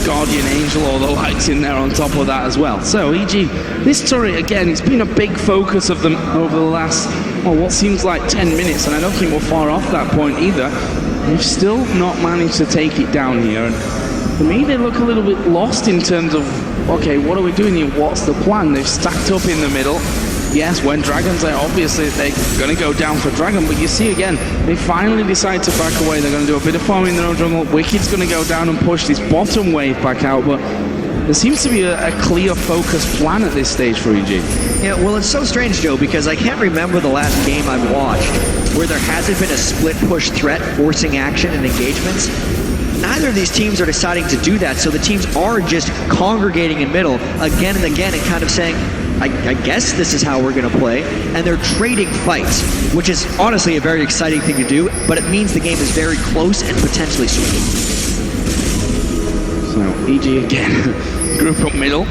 Guardian Angel or the likes in there on top of that as well. So EG, this turret again, it's been a big focus of them over the last, well, what seems like 10 minutes, and I don't think we're far off that point either. They've still not managed to take it down here, and for me they look a little bit lost in terms of, okay, what are we doing here? What's the plan? They've stacked up in the middle. Yes, when Dragon's there, obviously they're going to go down for Dragon, but you see again, they finally decide to back away. They're going to do a bit of farming in their own jungle. Wicked's going to go down and push this bottom wave back out, but there seems to be a clear focused plan at this stage for EG. Yeah, well, it's so strange, Joe, because I can't remember the last game I've watched where there hasn't been a split push threat forcing action and engagements. Neither of these teams are deciding to do that, so the teams are just congregating in middle again and again and kind of saying, I guess this is how we're going to play, and they're trading fights, which is honestly a very exciting thing to do, but it means the game is very close and potentially swinging. So EG again, group up middle,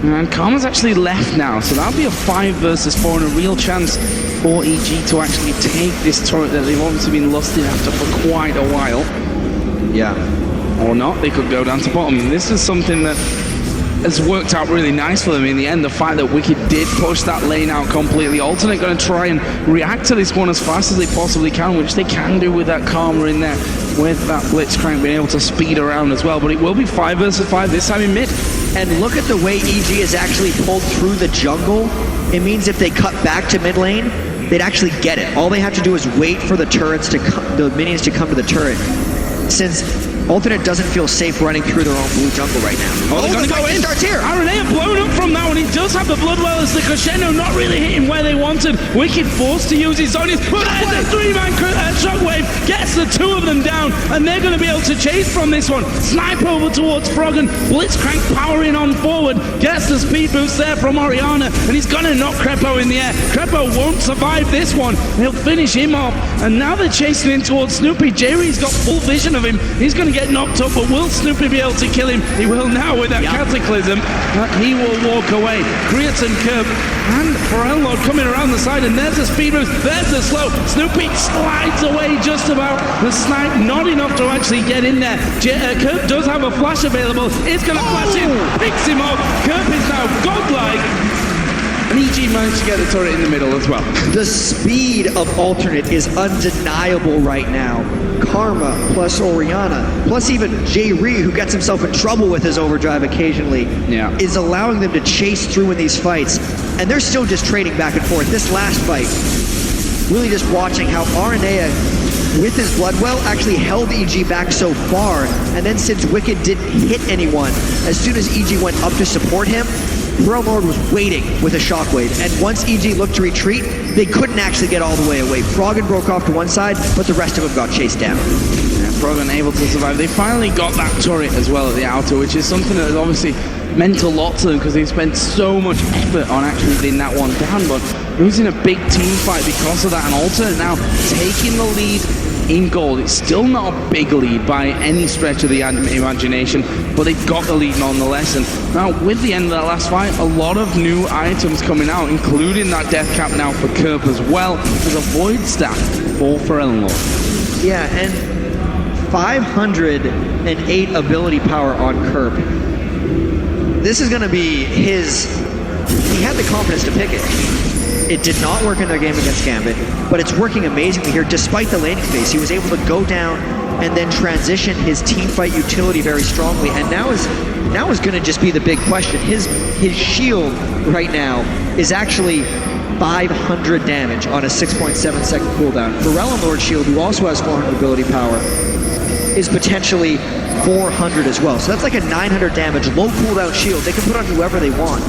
and Karma's actually left now, so that'll be a 5 versus 4 and a real chance for EG to actually take this turret that they've obviously been lusting after for quite a while. Yeah, or not, they could go down to bottom. This is something that has worked out really nice for them in the end. The fact that Wicked did push that lane out completely. Alternate going to try and react to this one as fast as they possibly can, which they can do with that Karma in there, with that Blitzcrank being able to speed around as well. But it will be 5 versus 5 this time in mid. And look at the way EG is actually pulled through the jungle. It means if they cut back to mid lane, they'd actually get it. All they have to do is wait for the turrets to the minions to come to the turret. Since Alternate doesn't feel safe running through their own blue jungle right now. Oh, they're going to go in. Starts here. Aranea blown up from that one. He does have the Bloodwell as the crescendo, not really hitting where they wanted. Wicked forced to use his Zhonya's. But there's a 3-man Shockwave, gets the 2 of them down, and they're going to be able to chase from this one. Snipe over towards Froggen. Blitzcrank powering on forward. Gets the speed boost there from Orianna, and he's going to knock Crepo in the air. Crepo won't survive this one. They'll finish him off, and now they're chasing in towards Snoopy. Jerry's got full vision of him. He's going to get knocked up, but will Snoopy be able to kill him? He will now with that Cataclysm. He will walk away. Creaton, Curb, and Forellord coming around the side, and there's the speed boost, there's the slow. Snoopy slides away just about. The snipe not enough to actually get in there. Curb does have a flash available. It's going to flash in, picks him up. Curb is now godlike. And EG managed to get the turret in the middle as well. The speed of Alternate is undeniable right now. Karma plus Orianna, plus even J-Ree, who gets himself in trouble with his overdrive occasionally, is allowing them to chase through in these fights. And they're still just trading back and forth. This last fight, really just watching how Aranea, with his Bloodwell, actually held EG back so far. And then since Wicked didn't hit anyone, as soon as EG went up to support him, Forellord was waiting with a Shockwave, and once EG looked to retreat, they couldn't actually get all the way away. Froggen broke off to one side, but the rest of them got chased down. Yeah, Froggen able to survive. They finally got that turret as well at the outer, which is something that has obviously meant a lot to them because they spent so much effort on actually getting that one down, but it was in a big team fight because of that, and Alternate now taking the lead in gold. It's still not a big lead by any stretch of the imagination, but they've got the lead nonetheless. And now with the end of that last fight, a lot of new items coming out, including that death cap now for Curb as well as a void staff for Forellord. Yeah, and 508 ability power on Kerp. This is going to be his... He had the confidence to pick it. It did not work in their game against Gambit, but it's working amazingly here despite the laning phase. He was able to go down and then transition his team fight utility very strongly, and now is going to just be the big question. His shield right now is actually 500 damage on a 6.7 second cooldown. Lord's shield, who also has 400 ability power, is potentially 400 as well. So that's like a 900 damage, low cooldown shield. They can put on whoever they want.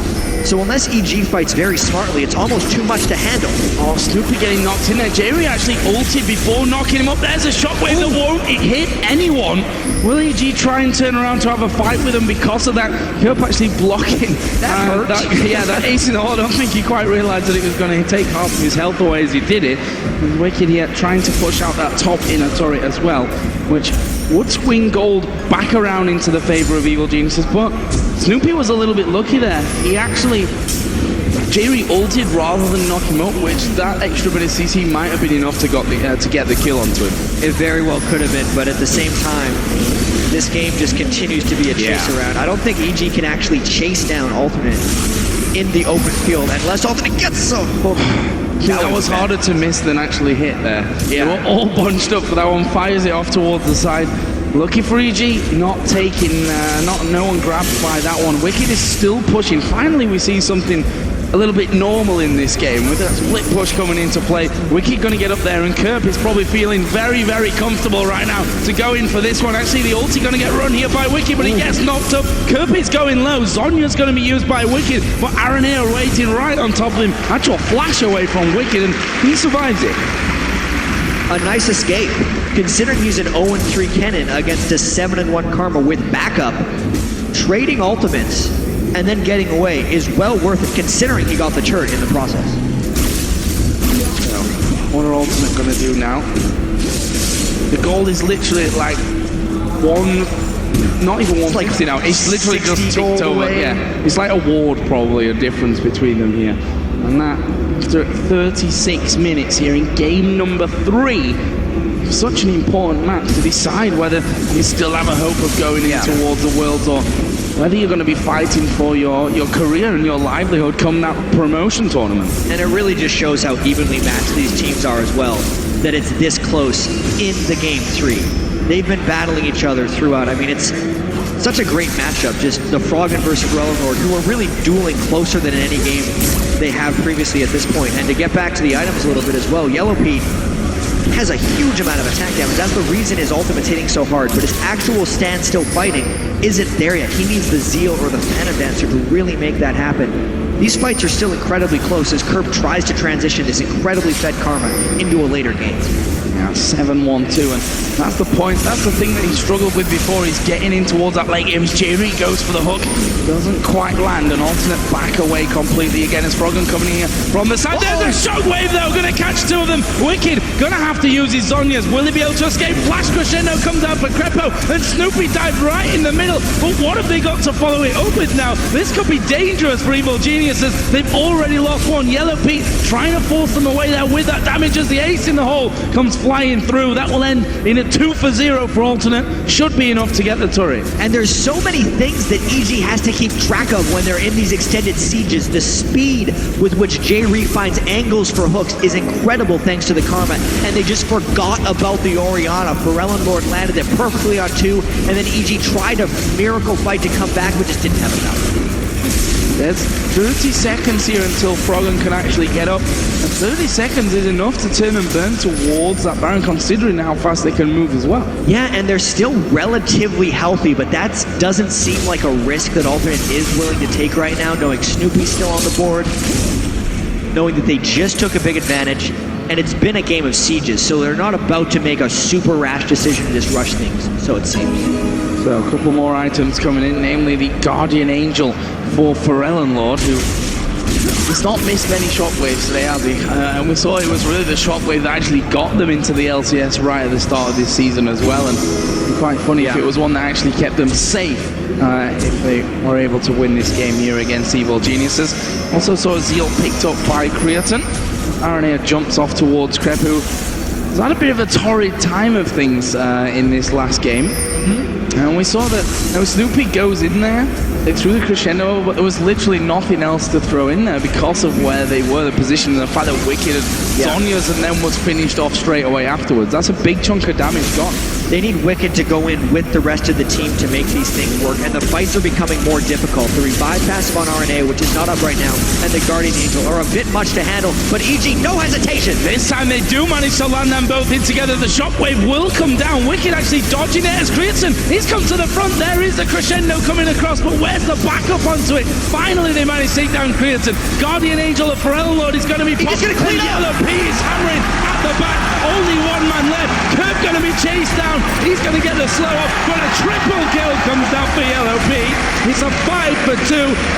So unless EG fights very smartly, it's almost too much to handle. Oh, Snoopy getting knocked in there. Jerry actually ulted before knocking him up. There's a shockwave that won't hit anyone. Will EG try and turn around to have a fight with him because of that? Kerp actually blocking. That hurt. That ace in the hole. I don't think he quite realized that it was going to take half of his health away as he did it. And Wicked here trying to push out that top inner turret as well, which would swing gold back around into the favor of Evil Geniuses, but Snoopy was a little bit lucky there. He actually, Jerry ulted rather than knock him up, which that extra bit of CC might have been enough to get the kill onto him. It very well could have been, but at the same time, this game just continues to be a chase around. I don't think EG can actually chase down Alternate in the open field unless Alternate gets some. That was harder to miss than actually hit there. Yeah. They were all bunched up for that one, fires it off towards the side. Lucky for EG, not taking, no one grabbed by that one. Wicked is still pushing. Finally, we see something a little bit normal in this game with that split push coming into play. Wicked going to get up there, and Kerp is probably feeling very, very comfortable right now to go in for this one. Actually, the ulti going to get run here by Wicked, but he gets knocked up. Kerp is going low. Zonya's going to be used by Wicked, but Aaron here waiting right on top of him. Actual flash away from Wicked, and he survives it. A nice escape, considering he's an 0-3 Kennen against a 7-1 Karma with backup. Trading ultimates and then getting away is well worth it, considering he got the turret in the process. So, what are Ultimate going to do now? The gold is literally like not even 150 now. It's literally just ticked over. Yeah, it's like a ward probably, a difference between them here. And that, after 36 minutes here in game number 3, such an important match to decide whether you still have a hope of going in towards the Worlds, or whether you're going to be fighting for your career and your livelihood come that promotion tournament. And it really just shows how evenly matched these teams are as well, that it's this close in the game 3. They've been battling each other throughout. I mean, it's such a great matchup, just the Froggen versus Lord, who are really dueling closer than in any game they have previously at this point. And to get back to the items a little bit as well, Yellow Pete has a huge amount of attack damage. That's the reason his ultimate's hitting so hard, but his actual standstill fighting isn't there yet. He needs the Zeal or the Phantom Dancer to really make that happen. These fights are still incredibly close as Kerp tries to transition this incredibly fed Karma into a later game. Yeah, 7-1-2, and that's the point, that's the thing that he struggled with before. He's getting in towards that late game. Jerry goes for the hook, doesn't quite land, an alternate back away completely again as Froggen coming here from the side. There's a shockwave though, gonna catch two of them. Wicked gonna have to use his Zonyas. Will he be able to escape? Flash crescendo comes out for Crepo, and Snoopy dived right in the middle. But what have they got to follow it up with now? This could be dangerous for Evil Geniuses. They've already lost one. Yellow Pete trying to force them away there with that damage as the ace in the hole comes flying through. That will end in a 2-for-0 for Alternate. Should be enough to get the turret. And there's so many things that EG has to keep track of when they're in these extended sieges. The speed with which J-Re finds angles for hooks is incredible thanks to the Karma. And they just forgot about the Orianna. Lord landed it perfectly on 2, and then EG tried a miracle fight to come back, but just didn't have enough. There's 30 seconds here until Froggen can actually get up. And 30 seconds is enough to turn and burn towards that Baron, considering how fast they can move as well. Yeah, and they're still relatively healthy, but that doesn't seem like a risk that Alternate is willing to take right now, knowing Snoopy's still on the board, knowing that they just took a big advantage, and it's been a game of sieges, so they're not about to make a super rash decision to just rush things, so it seems. So a couple more items coming in, namely the Guardian Angel for Lord, who has not missed many shockwaves today, has he? And we saw it was really the shockwave that actually got them into the LCS right at the start of this season as well. And it'd be quite funny if it was one that actually kept them safe if they were able to win this game here against Evil Geniuses. Also saw Zeal picked up by Creaton. Aaron here jumps off towards Crepu. had a bit of a torrid time of things in this last game. And we saw that Snoopy goes in there, they threw the crescendo, but there was literally nothing else to throw in there because of where they were, the position, and the fact that Wicked and Zonya's and then was finished off straight away afterwards. That's a big chunk of damage gone. They need Wicked to go in with the rest of the team to make these things work, and the fights are becoming more difficult. The revive passive on RNA, which is not up right now, and the Guardian Angel are a bit much to handle, but EG, no hesitation! This time they do manage to land them both in together. The shockwave will come down. Wicked actually dodging it as Creatson. He's come to the front. There is the crescendo coming across, but where's the backup onto it? Finally, they managed to take down Creatson. Guardian Angel of Pharrell Lord is going to be popped. He's going to clean up. LOP is hammering at the back. Only one man left. Curb going to be chased down. He's going to get the slow up, but a triple kill comes down for LOP. It's a 5 for 2,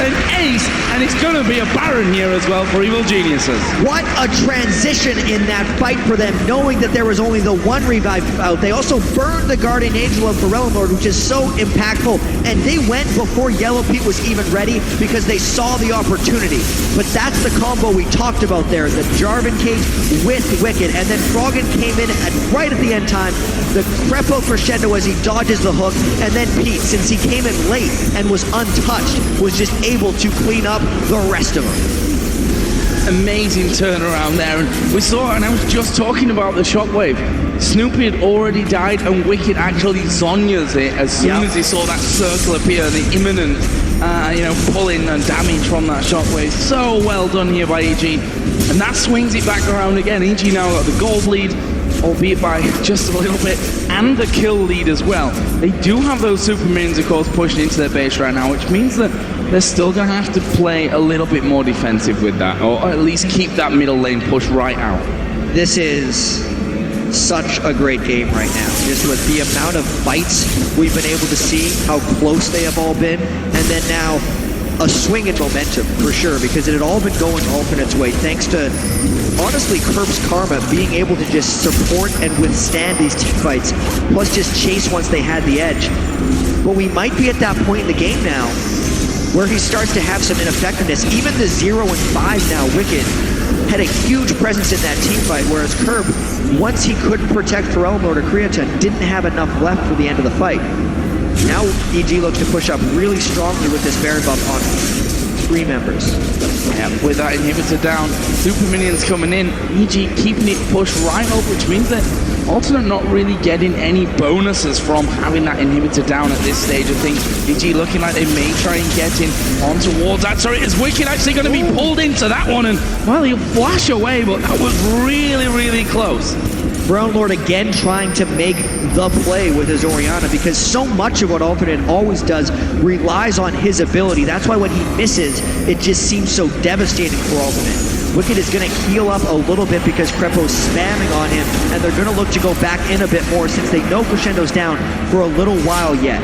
an ace, and it's going to be a Baron here as well for Evil Geniuses. What a transition in that fight for them, knowing that there was only the one revive out. They also burned the Guardian Angel of Pharrell Lord, which is so impactful, and they went before Yellow Pete was even ready because they saw the opportunity. But that's the combo we talked about there, the Jarvan cage with Wicked, and then Froggen came in right at the end time, the Crepo crescendo as he dodges the hook, and then Pete, since he came in late and was untouched, was just able to clean up the rest of them. Amazing turnaround there, and we saw, and I was just talking about the shockwave. Snoopy had already died, and Wicked actually Zonya's it as soon as he saw that circle appear, the imminent, pulling and damage from that shockwave. So well done here by EG, and that swings it back around again. EG now got the gold lead, albeit by just a little bit, and the kill lead as well. They do have those super minions, of course, pushing into their base right now, which means that they're still going to have to play a little bit more defensive with that, or at least keep that middle lane push right out. This is such a great game right now. Just with the amount of fights we've been able to see, how close they have all been, and then now a swing in momentum for sure, because it had all been going Alternate's way thanks to, honestly, Kerb's Karma being able to just support and withstand these team fights, plus just chase once they had the edge. But we might be at that point in the game now where he starts to have some ineffectiveness. Even the 0 and 5 now, Wicked, had a huge presence in that team fight, whereas Kerb, once he couldn't protect Pharrell Lord or Creatine, didn't have enough left for the end of the fight. Now EG looks to push up really strongly with this Baron buff on 3 members. Yeah, with that inhibitor down, super minions coming in, EG keeping it pushed right up, which means that Alternate not really getting any bonuses from having that inhibitor down at this stage of things. EG looking like they may try and get in on towards that. Sorry, is Wicked actually going to be pulled into that one? And, well, he'll flash away, but that was really, really close. Brown Lord again trying to make the play with his Orianna, because so much of what Alternate always does relies on his ability. That's why when he misses, it just seems so devastating for Alternate. Wicked is going to heal up a little bit because Crepo's spamming on him, and they're going to look to go back in a bit more since they know Crescendo's down for a little while yet.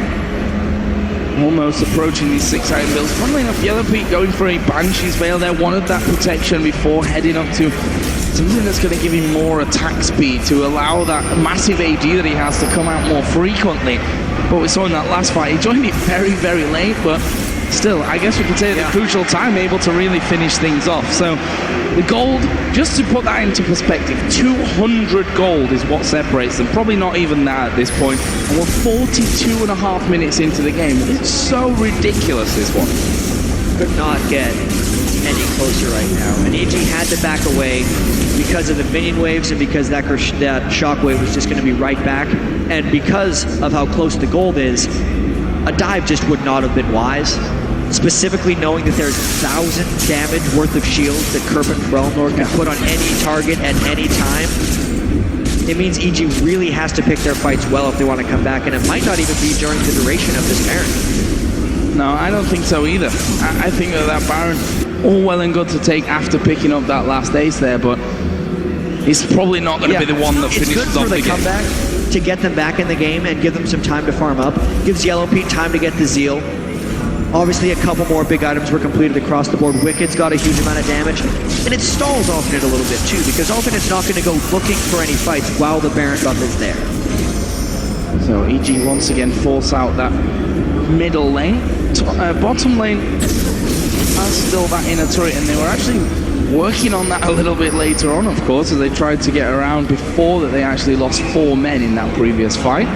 Almost approaching these 6-item builds. Funnily enough, Yellow Pete going for a Banshee's Veil there, wanted that protection before heading up to something that's going to give him more attack speed to allow that massive AD that he has to come out more frequently. But we saw in that last fight, he joined it very, very late, but still, I guess we could say at the crucial time, able to really finish things off. So the gold, just to put that into perspective, 200 gold is what separates them. Probably not even that at this point. And we're 42.5 minutes into the game. It's so ridiculous, this one. Could not get any closer right now. And EG had to back away because of the minion waves and because that shockwave was just going to be right back. And because of how close the gold is, a dive just would not have been wise. Specifically knowing that there's 1,000 damage worth of shields that Kerp and Frelnor can put on any target at any time. It means EG really has to pick their fights well if they want to come back, and it might not even be during the duration of this Baron. No, I don't think so either. I think that Baron, all well and good to take after picking up that last ace there, but he's probably not going to be the one that finishes off the game. Comeback to get them back in the game and give them some time to farm up. Gives Yellow Pete time to get the Zeal. Obviously, a couple more big items were completed across the board. Wicked's got a huge amount of damage, and it stalls Alternate a little bit too, because Alternate's not going to go looking for any fights while the Baron buff is there. So EG once again force out that middle lane. Bottom lane has still that inner turret, and they were actually working on that a little bit later on, of course, as they tried to get around before that they actually lost 4 men in that previous fight.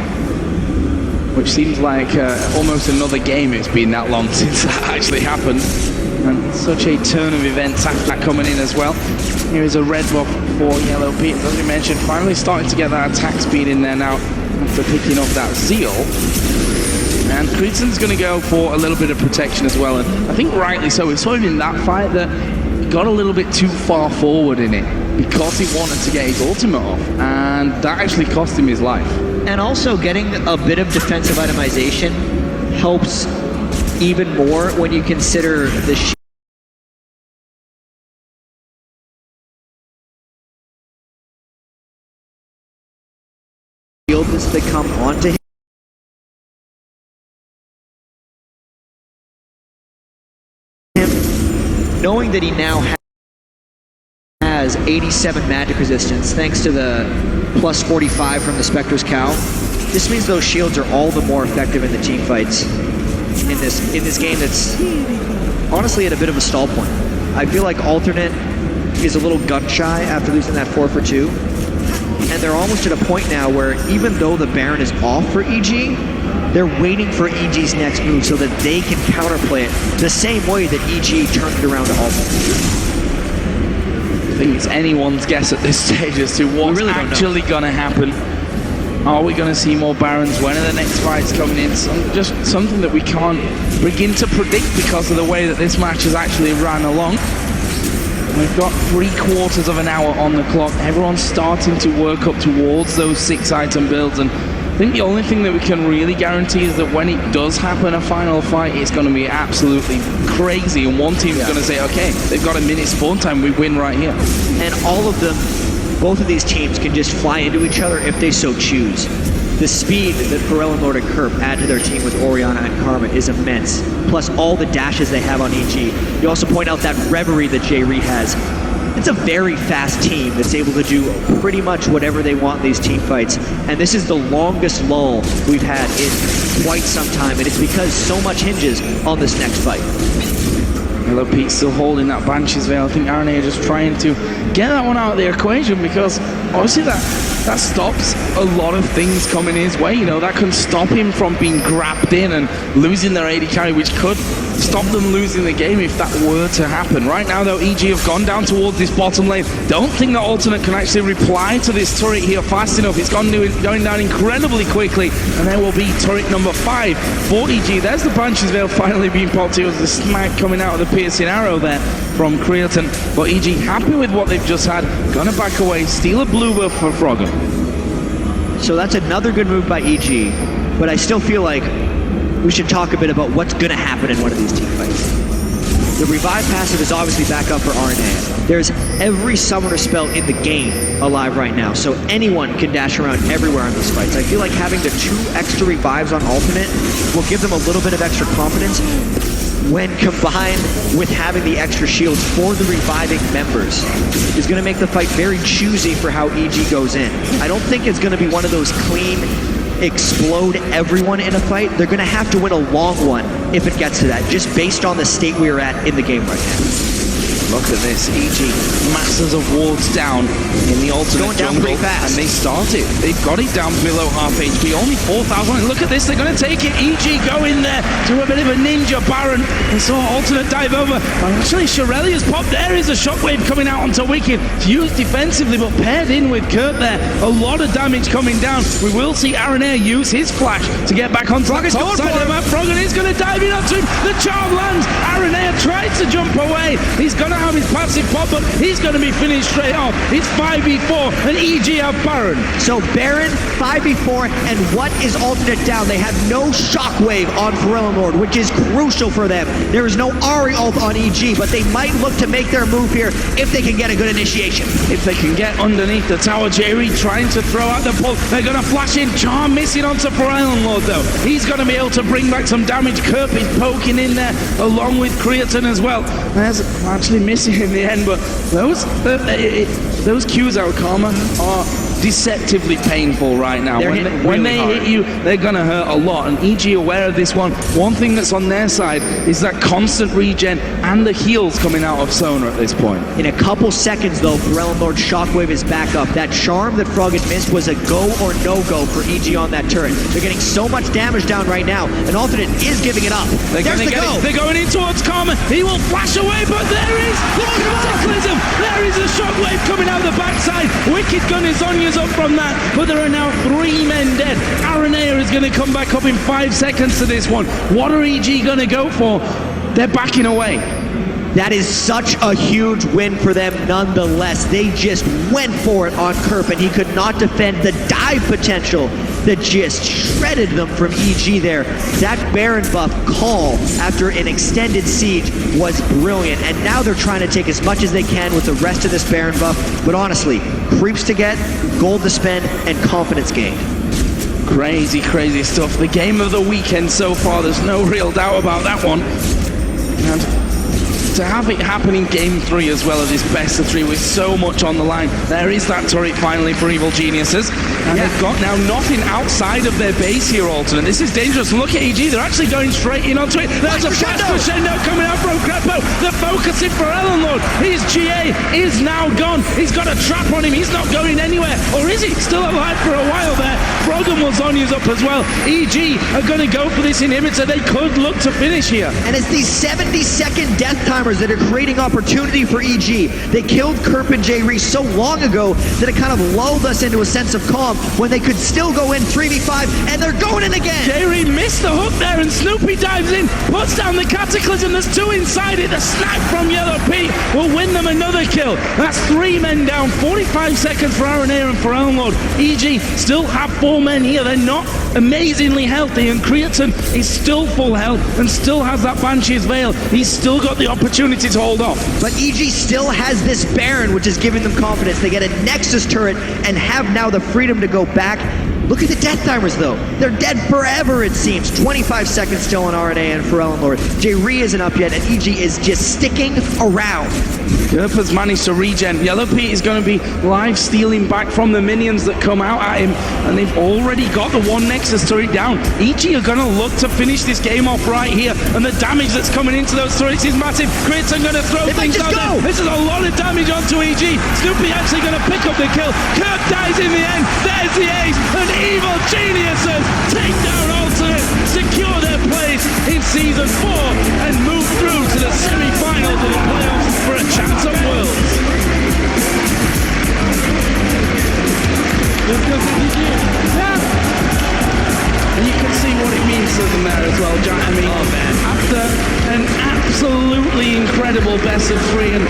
Which seems like almost another game. It's been that long since that actually happened. And such a turn of events after that coming in as well. Here is a red buff for Yellow Pete, as we mentioned, finally starting to get that attack speed in there now after picking up that Zeal. And Creaton's going to go for a little bit of protection as well, and I think rightly so. We saw him in that fight that he got a little bit too far forward in it because he wanted to get his ultimate off, and that actually cost him his life. And also getting a bit of defensive itemization helps even more when you consider the shields that come onto him. Knowing that he now has 87 magic resistance thanks to the plus 45 from the Spectre's Cow, this means those shields are all the more effective in the team fights in this game that's honestly at a bit of a stall point. I feel like Alternate is a little gun shy after losing that 4 for 2, and they're almost at a point now where even though the Baron is off for EG, they're waiting for EG's next move so that they can counterplay it the same way that EG turned it around to Alternate. I think it's anyone's guess at this stage as to what's really actually going to happen. Are we going to see more Barons? When are the next fights coming in? Just something that we can't begin to predict because of the way that this match has actually ran along. We've got 3/4 of an hour on the clock. Everyone's starting to work up towards those 6-item builds, and I think the only thing that we can really guarantee is that when it does happen, a final fight, it's going to be absolutely crazy, and one team is going to say, okay, they've got a minute spawn time, we win right here. And all of them, both of these teams can just fly into each other if they so choose. The speed that Pharrell and Lord and Kerp add to their team with Orianna and Karma is immense, plus all the dashes they have on EG. You also point out that Reverie that J-Ree has. It's a very fast team that's able to do pretty much whatever they want in these team fights, and this is the longest lull we've had in quite some time, and it's because so much hinges on this next fight. Hello Pete still holding that Banshee's Veil. I think RNA are just trying to get that one out of the equation because obviously that stops a lot of things coming his way. You know, that can stop him from being grabbed in and losing their AD carry, which could stop them losing the game if that were to happen. Right now though, EG have gone down towards this bottom lane. Don't think that Alternate can actually reply to this turret here fast enough. It's going down incredibly quickly, and there will be turret number 5 for EG. There's the Banshee's Veil finally being popped. It was the smack coming out of the piercing arrow there from Creaton, but EG happy with what they've just had, gonna back away, steal a blue buff for Frogger. So that's another good move by EG, but I still feel like we should talk a bit about what's gonna happen in one of these team fights. The Revive passive is obviously back up for RNA. There's every summoner spell in the game alive right now, so anyone can dash around everywhere in these fights. I feel like having the 2 extra Revives on Alternate will give them a little bit of extra confidence when combined with having the extra shields for the reviving members is going to make the fight very choosy for how EG goes in. I don't think it's going to be one of those clean, explode everyone in a fight. They're going to have to win a long one if it gets to that, just based on the state we're at in the game right now. Look at this, EG, masses of wards down in the alternate jungle, and they start it. They've got it down below half HP, only 4,000, and look at this, they're going to take it. EG go in there, do a bit of a ninja Baron, and saw Alternate dive over. And actually, Shirelia's popped. There is a shockwave coming out onto Wicked, used defensively, but paired in with Kurt there. A lot of damage coming down. We will see Aronair use his flash to get back onto the top side of the map. Frogger is going to dive in onto him. The charm lands. Aronair tries to jump away. He's going to have his passive pop, but he's going to be finished straight off. It's 5v4, and EG have Baron. So Baron, 5v4, and what is Alternate down? They have no shockwave on Pharrell Lord, which is crucial for them. There is no Ahri ult on EG, but they might look to make their move here if they can get a good initiation. If they can get underneath the tower, J-Ree trying to throw out the pull. They're going to flash in. Charm missing onto Pharrell Lord, though. He's going to be able to bring back some damage. Kerp is poking in there, along with Creaton as well. There's actually missing in the end, but those Qs out Karma are deceptively painful right now. When they hit you, they're going to hurt a lot. And EG aware of this one. One thing that's on their side is that constant regen and the heals coming out of Sona at this point. In a couple seconds, though, Pharrell Lord Shockwave is back up. That charm that Frog had missed was a go or no-go for EG on that turret. They're getting so much damage down right now, and Alternate is giving it up. There's the go! They're going in towards Karma. He will flash away, but there is the Cataclysm! There is a Shockwave coming out the backside. Wicked Gun is Zonya's up from that, but there are now 3 men dead. Aranea is going to come back up in 5 seconds to this one. What are EG going to go for? They're backing away. That is such a huge win for them nonetheless. They just went for it on Kerp, and he could not defend the dive potential that just shredded them from EG there. That Baron buff call after an extended siege was brilliant, and now they're trying to take as much as they can with the rest of this Baron buff, but honestly, creeps to get, gold to spend, and confidence gained. Crazy, crazy stuff. The game of the weekend so far, there's no real doubt about that one. And to have it happen in Game 3 as well as this best of 3 with so much on the line, there is that turret finally for Evil Geniuses. And they've got now nothing outside of their base here, Alternate. This is dangerous. Look at EG, they're actually going straight in onto it. There's a fast crescendo coming out from Crepo. They're focusing for Ellenlord. His GA is now gone. He's got a trap on him. He's not going anywhere. Or is he? Still alive for a while there. Brogan will Zonya's up as well. EG are going to go for this inhibitor. They could look to finish here. And it's these 70-second death timers that are creating opportunity for EG. They killed Kerp and J-Ree so long ago that it kind of lulled us into a sense of calm when they could still go in 3v5, and they're going in again. J-Ree missed the hook there, and Snoopy dives in, puts down the Cataclysm. There's 2 inside it. The snap from Yellow Pete will win them another kill. That's 3 men down. 45 seconds for Aranea and for Ellenlord. EG still have 4 men here. They're not amazingly healthy, and Creaton is still full health and still has that Banshee's Veil. He's still got the opportunity to hold off. But EG still has this Baron, which is giving them confidence. They get a Nexus turret and have now the freedom to go back. Look at the death timers, though. They're dead forever, it seems. 25 seconds still on RNA and for Ellenlord. J-Ree isn't up yet, and EG is just sticking around. Gerpa's managed to regen. Yellow Pete is going to be live stealing back from the minions that come out at him, and they've already got the 1 Nexus turret down. EG are going to look to finish this game off right here, and the damage that's coming into those turrets is massive. Creaton going to throw things out there. This is a lot of damage onto EG. Snoopy actually going to pick up the kill. Kirk dies in the end. There's the ace, and Evil Geniuses take down Alternate, secure their place in Season 4, and move through to the semi-finals of the playoffs for a chance at Worlds. And you can see what it means to them there as well, Jack. I mean, after an absolutely incredible best of 3, and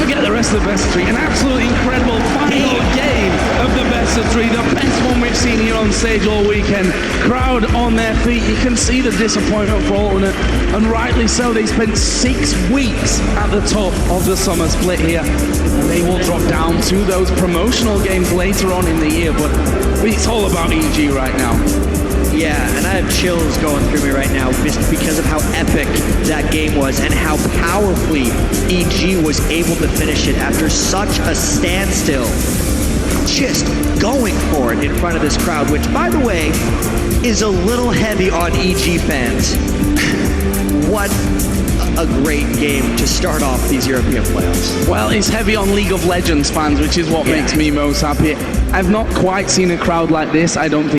forget the rest of the best of 3, an absolutely incredible final game of the best of 3, the best one we've seen here on stage all weekend. Crowd on their feet. You can see the disappointment for Alternate, and rightly so. They spent 6 weeks at the top of the summer split here, and they will drop down to those promotional games later on in the year, but it's all about EG right now. Yeah, and I have chills going through me right now just because of how epic that game was and how powerfully EG was able to finish it after such a standstill. Just going for it in front of this crowd, which, by the way, is a little heavy on EG fans. What a great game to start off these European playoffs. Well, it's heavy on League of Legends fans, which is what makes me most happy. I've not quite seen a crowd like this, I don't think.